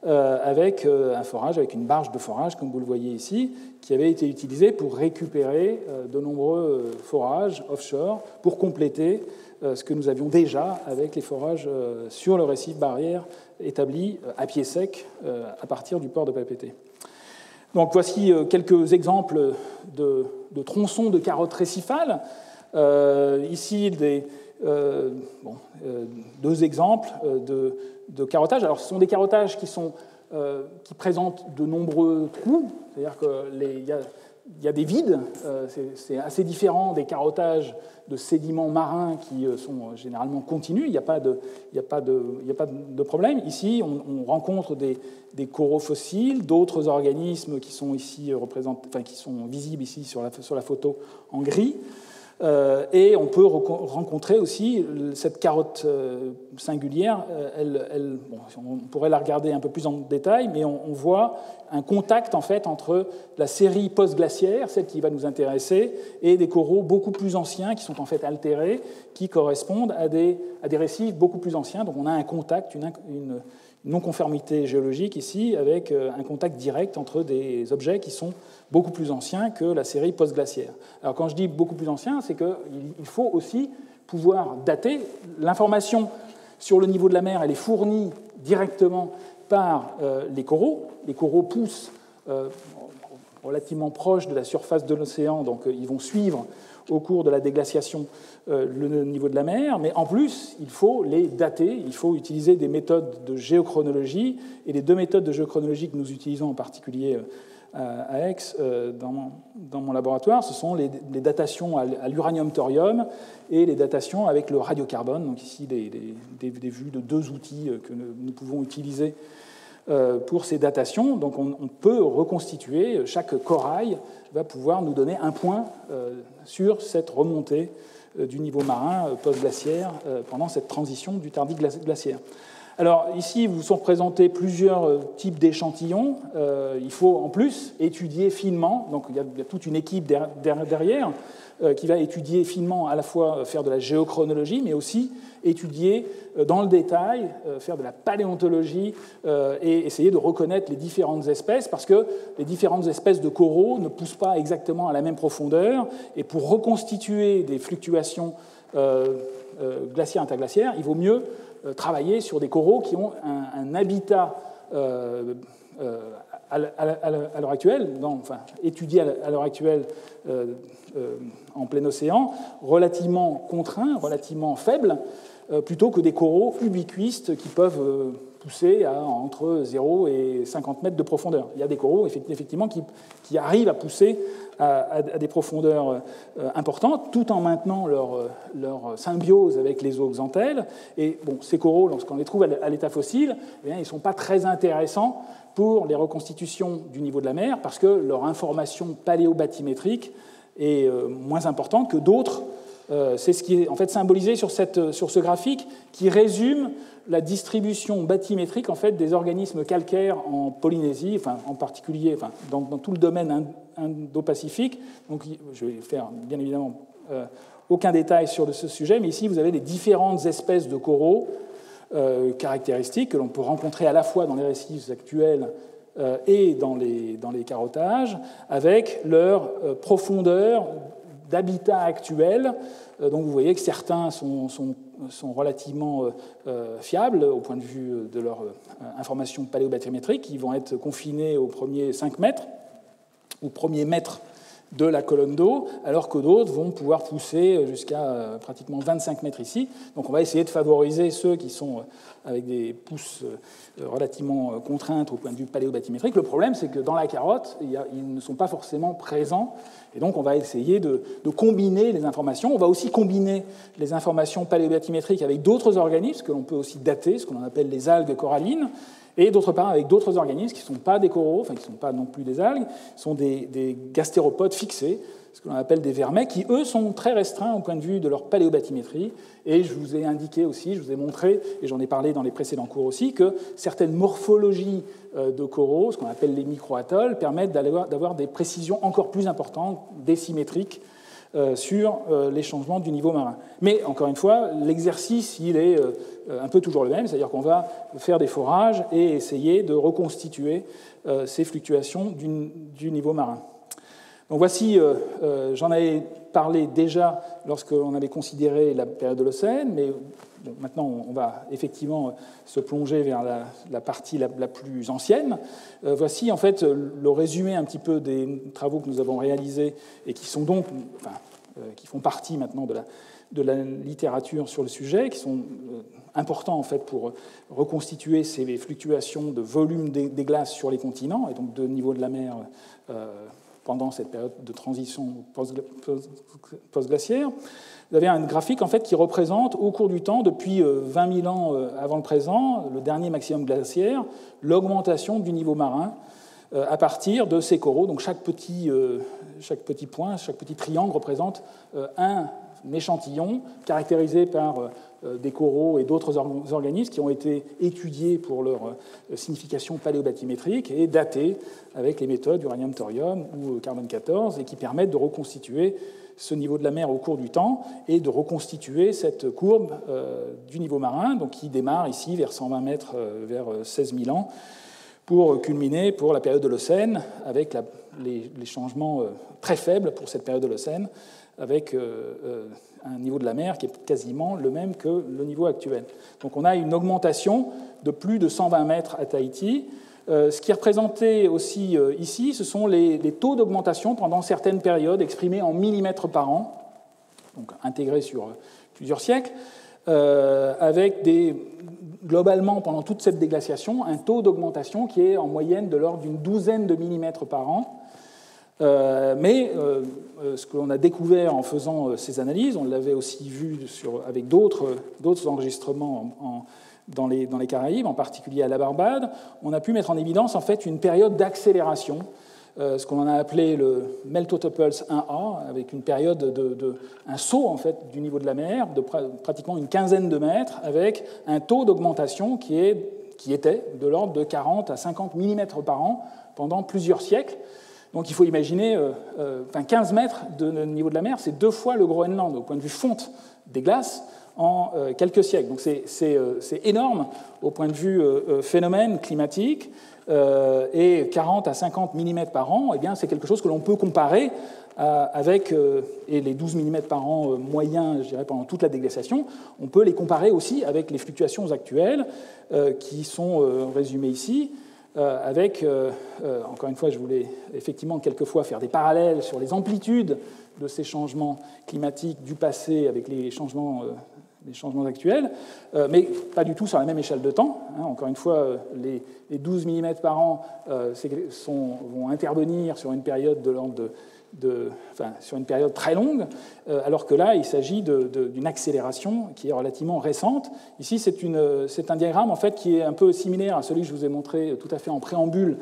avec un forage, avec une barge de forage, comme vous le voyez ici, qui avait été utilisée pour récupérer de nombreux forages offshore pour compléter ce que nous avions déjà avec les forages sur le récif barrière établi à pied sec à partir du port de Papeete. Donc voici quelques exemples de tronçons de carottes récifales. Ici, deux exemples de carottage. Alors, ce sont des carottages qui présentent de nombreux trous, c'est-à-dire qu'il y a des vides, c'est assez différent des carottages de sédiments marins qui sont généralement continus, il n'y a pas de problème. Ici, on rencontre des coraux fossiles, d'autres organismes qui sont ici qui sont visibles ici sur la photo en gris. Et on peut rencontrer aussi cette carotte singulière. On pourrait la regarder un peu plus en détail, mais on voit un contact en fait entre la série post-glaciaire, celle qui va nous intéresser, et des coraux beaucoup plus anciens qui sont en fait altérés, qui correspondent à des récifs beaucoup plus anciens. Donc on a un contact, une non-conformité géologique ici, avec un contact direct entre des objets qui sont beaucoup plus anciens que la série post-glaciaire. Alors quand je dis beaucoup plus anciens, c'est qu'il faut aussi pouvoir dater. L'information sur le niveau de la mer, elle est fournie directement par les coraux. Les coraux poussent relativement proche de la surface de l'océan, donc ils vont suivre au cours de la déglaciation le niveau de la mer, mais en plus, il faut les dater, il faut utiliser des méthodes de géochronologie, et les deux méthodes de géochronologie que nous utilisons en particulier à Aix, dans mon laboratoire, ce sont les datations à l'uranium-thorium et les datations avec le radiocarbone, donc ici des vues de deux outils que nous pouvons utiliser pour ces datations. Donc on peut reconstituer, chaque corail va pouvoir nous donner un point sur cette remontée du niveau marin post-glaciaire pendant cette transition du tardif glaciaire. Alors ici, vous sont représentés plusieurs types d'échantillons. Il faut en plus étudier finement, donc il y a toute une équipe derrière qui va étudier finement, à la fois faire de la géochronologie, mais aussi étudier dans le détail, faire de la paléontologie et essayer de reconnaître les différentes espèces, parce que les différentes espèces de coraux ne poussent pas exactement à la même profondeur, et pour reconstituer des fluctuations glaciaires interglaciaires, il vaut mieux travailler sur des coraux qui ont un habitat à l'heure actuelle, étudié à l'heure actuelle en plein océan, relativement contraint, relativement faible, plutôt que des coraux ubiquistes qui peuvent pousser à entre 0 et 50 mètres de profondeur. Il y a des coraux effectivement qui arrivent à pousser à des profondeurs importantes, tout en maintenant leur symbiose avec les zooxanthelles. Et bon, ces coraux, lorsqu'on les trouve à l'état fossile, eh bien, ils ne sont pas très intéressants pour les reconstitutions du niveau de la mer, parce que leur information paléobathymétrique est moins importante que d'autres. C'est ce qui est en fait symbolisé sur ce graphique qui résume la distribution bathymétrique en fait, des organismes calcaires en Polynésie, en particulier dans tout le domaine indo-pacifique. Donc, je vais faire bien évidemment aucun détail sur ce sujet, mais ici vous avez les différentes espèces de coraux caractéristiques que l'on peut rencontrer à la fois dans les récifs actuels et dans les carottages, avec leur profondeur d'habitat actuel. Donc vous voyez que certains sont relativement fiables au point de vue de leur information paléobathymétrique, qui vont être confinés aux premiers 5 mètres, aux premiers mètres de la colonne d'eau, alors que d'autres vont pouvoir pousser jusqu'à pratiquement 25 mètres ici. Donc on va essayer de favoriser ceux qui sont avec des pousses relativement contraintes au point de vue paléobathymétrique. Le problème, c'est que dans la carotte, ils ne sont pas forcément présents, et donc on va essayer de combiner les informations. On va aussi combiner les informations paléobathymétriques avec d'autres organismes que l'on peut aussi dater, ce que l'on appelle les algues corallines, et d'autre part avec d'autres organismes qui ne sont pas des coraux, qui ne sont pas non plus des algues, sont des gastéropodes fixés, ce que l'on appelle des vermets, qui, eux, sont très restreints au point de vue de leur paléobathymétrie. Et je vous ai indiqué aussi, je vous ai montré, et j'en ai parlé dans les précédents cours aussi, que certaines morphologies de coraux, ce qu'on appelle les microatolls, permettent d'avoir des précisions encore plus importantes, décimétriques, sur les changements du niveau marin. Mais, encore une fois, l'exercice, il est un peu toujours le même, c'est-à-dire qu'on va faire des forages et essayer de reconstituer ces fluctuations du niveau marin. Donc voici, j'en avais parlé déjà lorsqu'on avait considéré la période de l'Holocène, mais bon, maintenant on va effectivement se plonger vers la partie la plus ancienne. Voici en fait le résumé un petit peu des travaux que nous avons réalisés et qui sont donc, qui font partie maintenant de la littérature sur le sujet, qui sont importants en fait pour reconstituer ces fluctuations de volume des glaces sur les continents et donc de niveau de la mer pendant cette période de transition post-glaciaire. Vous avez un graphique en fait, qui représente au cours du temps, depuis 20 000 ans avant le présent, le dernier maximum glaciaire, l'augmentation du niveau marin à partir de ces coraux. Donc chaque petit point, chaque petit triangle représente un échantillon caractérisé par des coraux et d'autres organismes qui ont été étudiés pour leur signification paléobathymétrique et datés avec les méthodes uranium-thorium ou carbone-14 et qui permettent de reconstituer ce niveau de la mer au cours du temps et de reconstituer cette courbe du niveau marin, donc qui démarre ici vers 120 mètres, vers 16 000 ans, pour culminer pour la période de l'Holocène avec les changements très faibles pour cette période de l'Holocène, avec un niveau de la mer qui est quasiment le même que le niveau actuel. Donc on a une augmentation de plus de 120 mètres à Tahiti. Ce qui est représenté aussi ici, ce sont les taux d'augmentation pendant certaines périodes exprimés en millimètres par an, donc intégrés sur plusieurs siècles, avec globalement, pendant toute cette déglaciation, un taux d'augmentation qui est en moyenne de l'ordre d'une douzaine de millimètres par an. Mais ce que l'on a découvert en faisant ces analyses, on l'avait aussi vu avec d'autres enregistrements dans les Caraïbes, en particulier à la Barbade, on a pu mettre en évidence en fait une période d'accélération, ce qu'on a appelé le Meltotopulse 1A, avec une période un saut en fait du niveau de la mer de pratiquement une quinzaine de mètres, avec un taux d'augmentation qui était de l'ordre de 40 à 50 mm par an pendant plusieurs siècles. Donc il faut imaginer 15 mètres de niveau de la mer, c'est 2 fois le Groenland au point de vue fonte des glaces en quelques siècles. Donc c'est énorme au point de vue phénomène climatique, et 40 à 50 mm par an, eh bien, c'est quelque chose que l'on peut comparer et les 12 mm par an moyens, je dirais, pendant toute la déglaciation, on peut les comparer aussi avec les fluctuations actuelles qui sont résumées ici, encore une fois, je voulais effectivement quelquefois faire des parallèles sur les amplitudes de ces changements climatiques du passé avec les changements actuels, mais pas du tout sur la même échelle de temps. Encore une fois, les 12 mm par an vont intervenir sur une période de l'ordre sur une période très longue, alors que là, il s'agit d'une accélération qui est relativement récente. Ici, c'est un diagramme en fait, qui est un peu similaire à celui que je vous ai montré tout à fait en préambule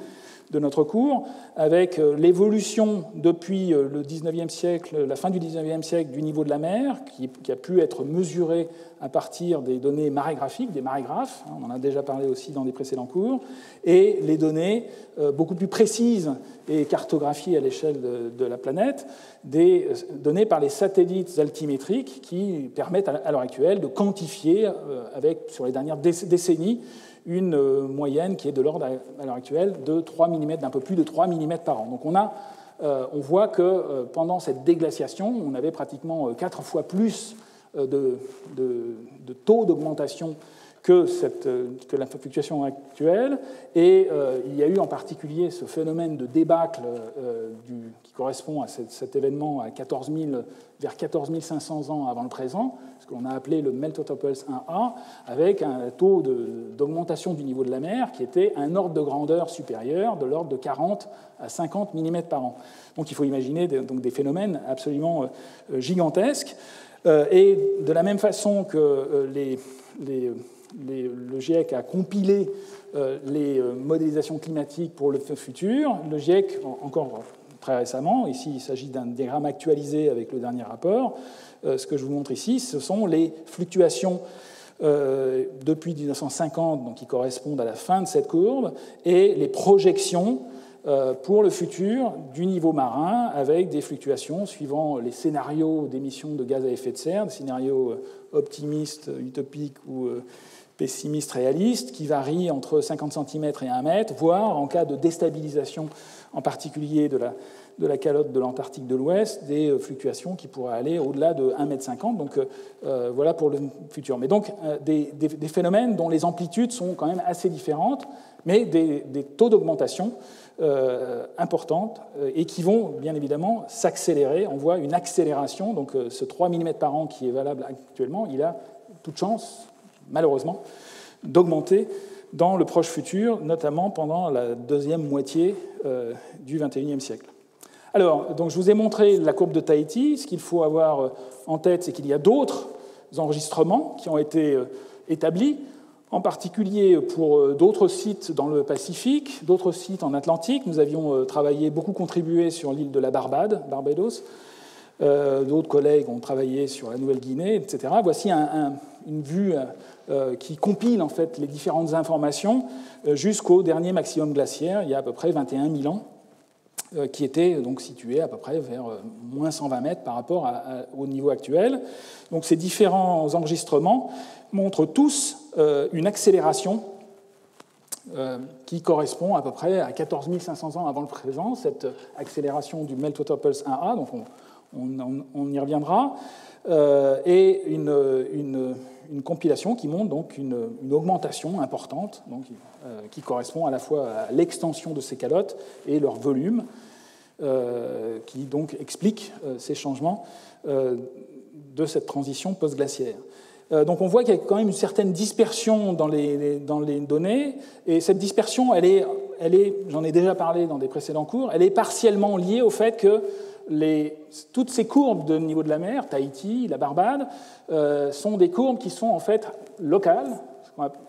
de notre cours, avec l'évolution depuis le 19e siècle, la fin du 19e siècle, du niveau de la mer, qui a pu être mesuré à partir des données marégraphiques, des marégraphes, on en a déjà parlé aussi dans des précédents cours, et les données beaucoup plus précises et cartographiées à l'échelle de la planète, des données par les satellites altimétriques qui permettent à l'heure actuelle de quantifier, sur les dernières décennies, une moyenne qui est de l'ordre, à l'heure actuelle, de 3 mm, d'un peu plus de 3 mm par an. Donc on voit que pendant cette déglaciation, on avait pratiquement 4 fois plus de taux d'augmentation que la fluctuation actuelle. Et il y a eu en particulier ce phénomène de débâcle qui correspond à cet événement vers 14 500 ans avant le présent, ce que l'on a appelé le Melt-Topples 1A, avec un taux d'augmentation du niveau de la mer qui était un ordre de grandeur supérieur, de l'ordre de 40 à 50 mm par an. Donc il faut imaginer des phénomènes absolument gigantesques. Et de la même façon que le GIEC a compilé les modélisations climatiques pour le futur, le GIEC, encore très récemment, ici il s'agit d'un diagramme actualisé avec le dernier rapport, ce que je vous montre ici, ce sont les fluctuations depuis 1950, donc qui correspondent à la fin de cette courbe, et les projections pour le futur du niveau marin, avec des fluctuations suivant les scénarios d'émissions de gaz à effet de serre, des scénarios optimistes, utopiques ou pessimistes, réalistes, qui varient entre 50 cm et 1 mètre, voire en cas de déstabilisation, en particulier de la calotte de l'Antarctique de l'Ouest, des fluctuations qui pourraient aller au-delà de 1,50 m. Donc voilà pour le futur. Mais donc des phénomènes dont les amplitudes sont quand même assez différentes, mais des taux d'augmentation importantes et qui vont bien évidemment s'accélérer. On voit une accélération, donc ce 3 mm par an qui est valable actuellement, il a toute chance, malheureusement, d'augmenter dans le proche futur, notamment pendant la deuxième moitié du XXIe siècle. Alors, donc, je vous ai montré la courbe de Tahiti. Ce qu'il faut avoir en tête, c'est qu'il y a d'autres enregistrements qui ont été établis, en particulier pour d'autres sites dans le Pacifique, d'autres sites en Atlantique. Nous avions beaucoup contribué sur l'île de la Barbados. D'autres collègues ont travaillé sur la Nouvelle-Guinée, etc. Voici une vue qui compile en fait les différentes informations jusqu'au dernier maximum glaciaire, il y a à peu près 21 000 ans, qui était donc situé à peu près vers moins 120 mètres par rapport au niveau actuel. Donc ces différents enregistrements montrent tous une accélération qui correspond à peu près à 14 500 ans avant le présent, cette accélération du Melt-Topples 1A, donc on y reviendra, et une compilation qui montre donc une augmentation importante, donc, qui correspond à la fois à l'extension de ces calottes et leur volume, qui donc explique ces changements de cette transition post-glaciaire. Donc on voit qu'il y a quand même une certaine dispersion dans les données, et cette dispersion, elle est, j'en ai déjà parlé dans des précédents cours, elle est partiellement liée au fait que toutes ces courbes de niveau de la mer, Tahiti, la Barbade, sont des courbes qui sont en fait locales.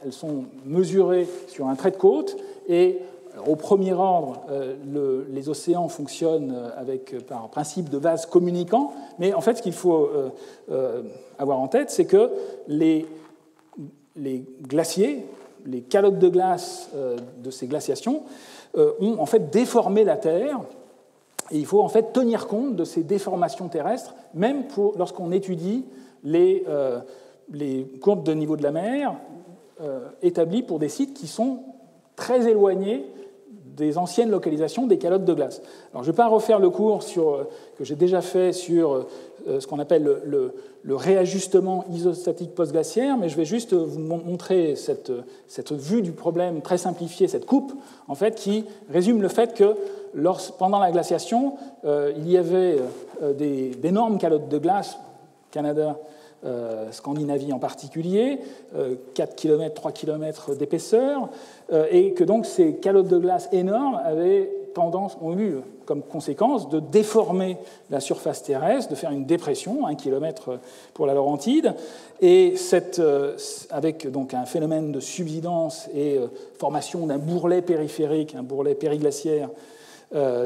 Elles sont mesurées sur un trait de côte et au premier ordre, les océans fonctionnent par principe de vases communicants, mais en fait ce qu'il faut avoir en tête, c'est que les glaciers, les calottes de glace de ces glaciations ont en fait déformé la Terre. Et il faut en fait tenir compte de ces déformations terrestres, même lorsqu'on étudie les courbes de niveau de la mer établies pour des sites qui sont très éloignés des anciennes localisations des calottes de glace. Alors, je ne vais pas refaire le cours que j'ai déjà fait sur ce qu'on appelle le réajustement isostatique post-glaciaire, mais je vais juste vous montrer cette vue du problème très simplifiée, cette coupe, en fait, qui résume le fait que pendant la glaciation, il y avait d'énormes calottes de glace, Canada, Scandinavie en particulier, 4 km, 3 km d'épaisseur, et que donc ces calottes de glace énormes ont eu comme conséquence de déformer la surface terrestre, de faire une dépression, 1 km pour la Laurentide, et avec donc un phénomène de subsidence et formation d'un bourrelet périphérique, un bourrelet périglaciaire,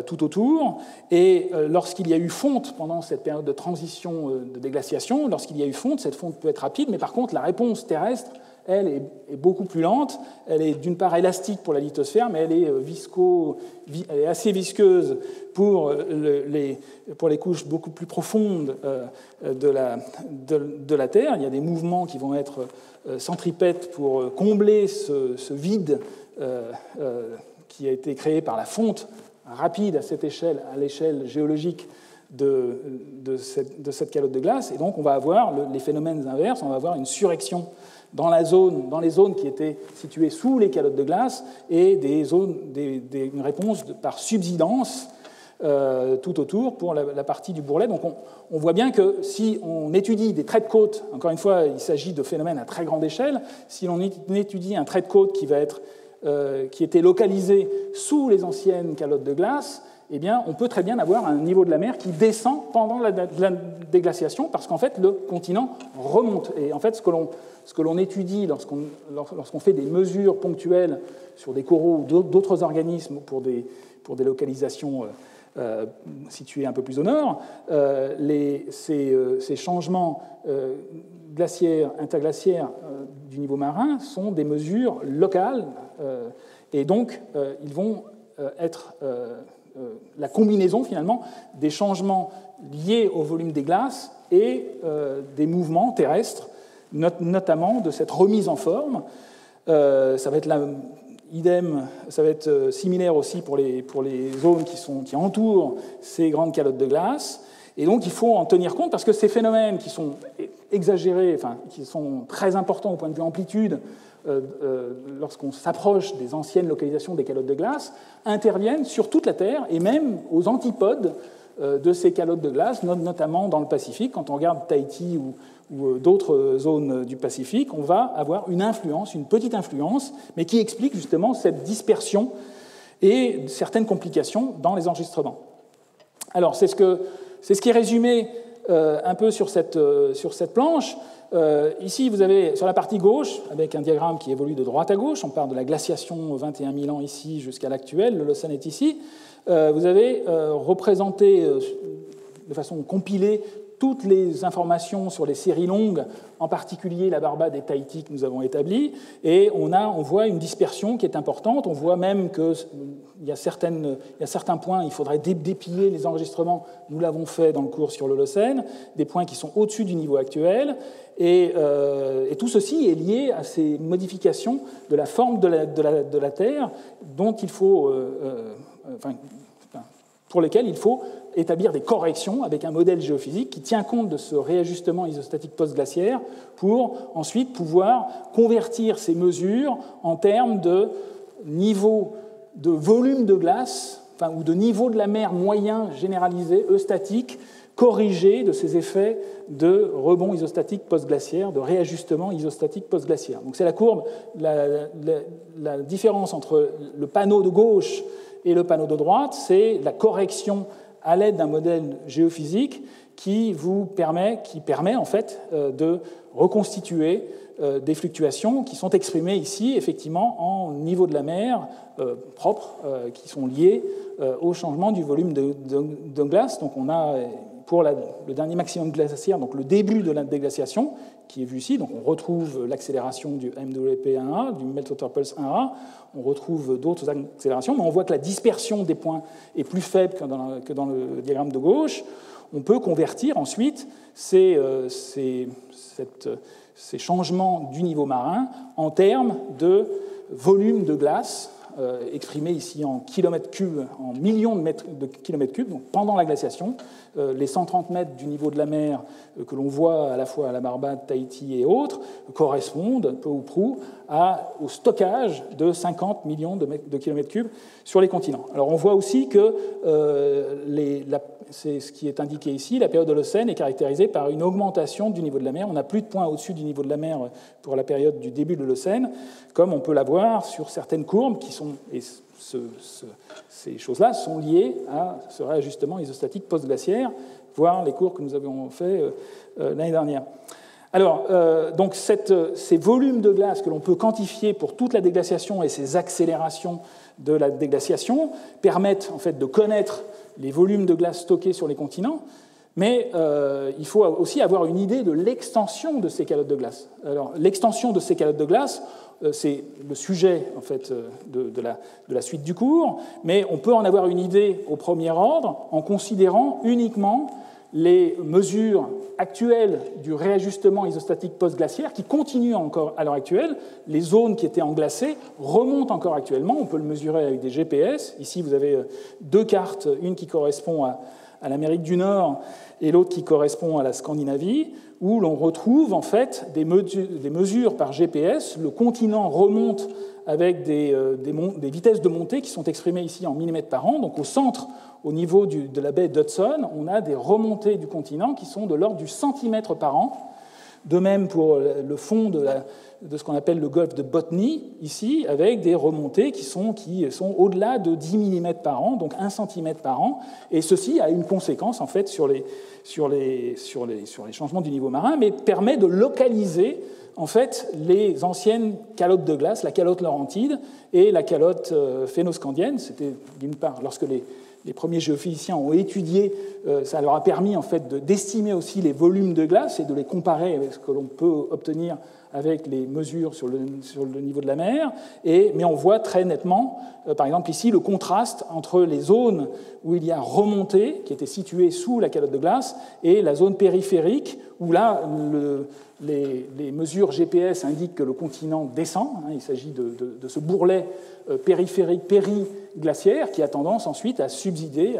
tout autour. Et lorsqu'il y a eu fonte pendant cette période de transition de déglaciation, lorsqu'il y a eu fonte, cette fonte peut être rapide, mais par contre la réponse terrestre, elle, est beaucoup plus lente. Elle est d'une part élastique pour la lithosphère, mais elle est assez visqueuse pour les couches beaucoup plus profondes de la Terre. Il y a des mouvements qui vont être centripètes pour combler ce vide qui a été créé par la fonte rapide à cette échelle, à l'échelle géologique de cette calotte de glace. Et donc, on va avoir les phénomènes inverses, on va avoir une surrection dans les zones qui étaient situées sous les calottes de glace et une réponse par subsidence tout autour pour la partie du bourrelet. Donc, on voit bien que si on étudie des traits de côte, encore une fois, il s'agit de phénomènes à très grande échelle, si l'on étudie un trait de côte qui était localisé sous les anciennes calottes de glace, eh bien, on peut très bien avoir un niveau de la mer qui descend pendant la déglaciation, parce qu'en fait, le continent remonte. Et en fait, ce que l'on étudie lorsqu'on fait des mesures ponctuelles sur des coraux ou d'autres organismes pour des localisations situées un peu plus au nord, ces changements interglaciaires du niveau marin sont des mesures locales, et donc ils vont être la combinaison finalement des changements liés au volume des glaces et des mouvements terrestres, notamment de cette remise en forme. Ça va être idem, ça va être similaire aussi pour les zones qui entourent ces grandes calottes de glace. Et donc, il faut en tenir compte parce que ces phénomènes qui sont exagérés, enfin, qui sont très importants au point de vue amplitude, lorsqu'on s'approche des anciennes localisations des calottes de glace, interviennent sur toute la Terre et même aux antipodes de ces calottes de glace, notamment dans le Pacifique. Quand on regarde Tahiti ou d'autres zones du Pacifique, on va avoir une petite influence, mais qui explique justement cette dispersion et certaines complications dans les enregistrements. Alors, c'est ce qui est résumé un peu sur cette planche. Ici, vous avez sur la partie gauche, avec un diagramme qui évolue de droite à gauche, on part de la glaciation 21 000 ans ici jusqu'à l'actuel, l'Holocène est ici. Vous avez représenté de façon compilée toutes les informations sur les séries longues, en particulier la Barbade et Tahiti que nous avons établies, et on voit une dispersion qui est importante. On voit même qu'il y a certains points, il faudrait dépiller les enregistrements. Nous l'avons fait dans le cours sur l'Holocène, des points qui sont au-dessus du niveau actuel, et tout ceci est lié à ces modifications de la forme de la Terre dont il faut, pour lesquelles il faut établir des corrections avec un modèle géophysique qui tient compte de ce réajustement isostatique post-glaciaire pour ensuite pouvoir convertir ces mesures en termes de niveau de volume de glace, ou de niveau de la mer moyen généralisé, eustatique, corrigé de ces effets de rebond isostatique post-glaciaire, de réajustement isostatique post-glaciaire. Donc c'est la courbe, la différence entre le panneau de gauche et le panneau de droite, c'est la correction à l'aide d'un modèle géophysique qui permet en fait de reconstituer des fluctuations qui sont exprimées ici effectivement en niveau de la mer propre, qui sont liées au changement du volume de glace. Donc on a pour le dernier maximum glaciaire, donc le début de la déglaciation, qui est vu ici, donc on retrouve l'accélération du MWP1A, du Meltwater Pulse 1A, on retrouve d'autres accélérations, mais on voit que la dispersion des points est plus faible que dans le diagramme de gauche. On peut convertir ensuite ces changements du niveau marin en termes de volume de glace exprimé ici en kilomètres cubes, en millions de kilomètres cubes, donc pendant la glaciation. Les 130 mètres du niveau de la mer que l'on voit à la fois à la Barbade, Tahiti et autres correspondent, peu ou prou, au stockage de 50 millions de kilomètres cubes sur les continents. Alors on voit aussi que, c'est ce qui est indiqué ici, la période de l'Holocène est caractérisée par une augmentation du niveau de la mer. On n'a plus de points au-dessus du niveau de la mer pour la période du début de l'Holocène, comme on peut l'avoir sur certaines courbes qui sont... Ces choses-là sont liées à ce réajustement isostatique post-glaciaire, voire les cours que nous avions fait l'année dernière. Alors, donc ces volumes de glace que l'on peut quantifier pour toute la déglaciation et ces accélérations de la déglaciation permettent en fait de connaître les volumes de glace stockés sur les continents, mais il faut aussi avoir une idée de l'extension de ces calottes de glace. Alors, l'extension de ces calottes de glace, c'est le sujet en fait, de la suite du cours, mais on peut en avoir une idée au premier ordre en considérant uniquement les mesures actuelles du réajustement isostatique post-glaciaire qui continuent encore à l'heure actuelle. Les zones qui étaient englacées remontent encore actuellement. On peut le mesurer avec des GPS. Ici, vous avez deux cartes, une qui correspond à l'Amérique du Nord et l'autre qui correspond à la Scandinavie, où l'on retrouve en fait des mesures par GPS. Le continent remonte avec des vitesses de montée qui sont exprimées ici en millimètres par an. Donc au centre, au niveau de la baie d'Hudson, on a des remontées du continent qui sont de l'ordre du centimètre par an. De même pour le fond de ce qu'on appelle le golfe de Botany, ici, avec des remontées qui sont au-delà de 10 mm par an, donc 1 cm par an. Et ceci a une conséquence, en fait, sur les changements du niveau marin, mais permet de localiser, en fait, les anciennes calottes de glace, la calotte laurentide et la calotte phénoscandienne. C'était, d'une part, lorsque les premiers géophysiciens ont étudié, ça leur a permis en fait d'estimer aussi les volumes de glace et de les comparer avec ce que l'on peut obtenir avec les mesures sur le niveau de la mer. Mais on voit très nettement, par exemple ici, le contraste entre les zones où il y a remontée, qui étaient situées sous la calotte de glace, et la zone périphérique, où là, les mesures GPS indiquent que le continent descend. Il s'agit de ce bourrelet périphérique, périglaciaire, qui a tendance ensuite à subsider,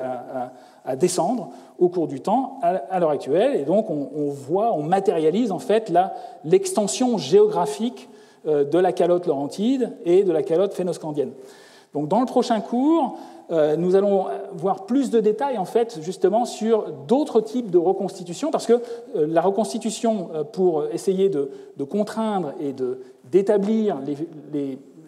à descendre au cours du temps à l'heure actuelle. Et donc, on matérialise en fait l'extension géographique de la calotte laurentide et de la calotte phénoscandienne. Donc, dans le prochain cours, nous allons voir plus de détails en fait justement sur d'autres types de reconstitution, parce que la reconstitution pour essayer de contraindre et d'établir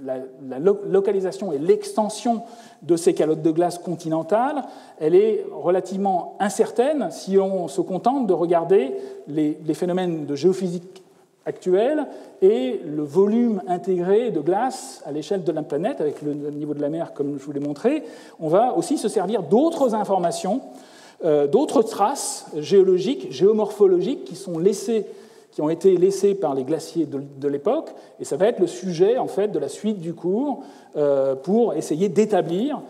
la localisation et l'extension de ces calottes de glace continentales, elle est relativement incertaine si on se contente de regarder les phénomènes de géophysique actuels et le volume intégré de glace à l'échelle de la planète, avec le niveau de la mer, comme je vous l'ai montré. On va aussi se servir d'autres informations, d'autres traces géologiques, géomorphologiques qui ont été laissées par les glaciers de l'époque, et ça va être le sujet en fait de la suite du cours pour essayer d'établir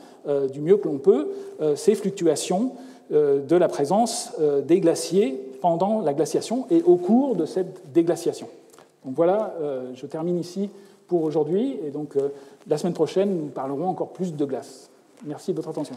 du mieux que l'on peut ces fluctuations de la présence des glaciers pendant la glaciation et au cours de cette déglaciation. Donc voilà, je termine ici pour aujourd'hui, et donc la semaine prochaine, nous parlerons encore plus de glace. Merci de votre attention.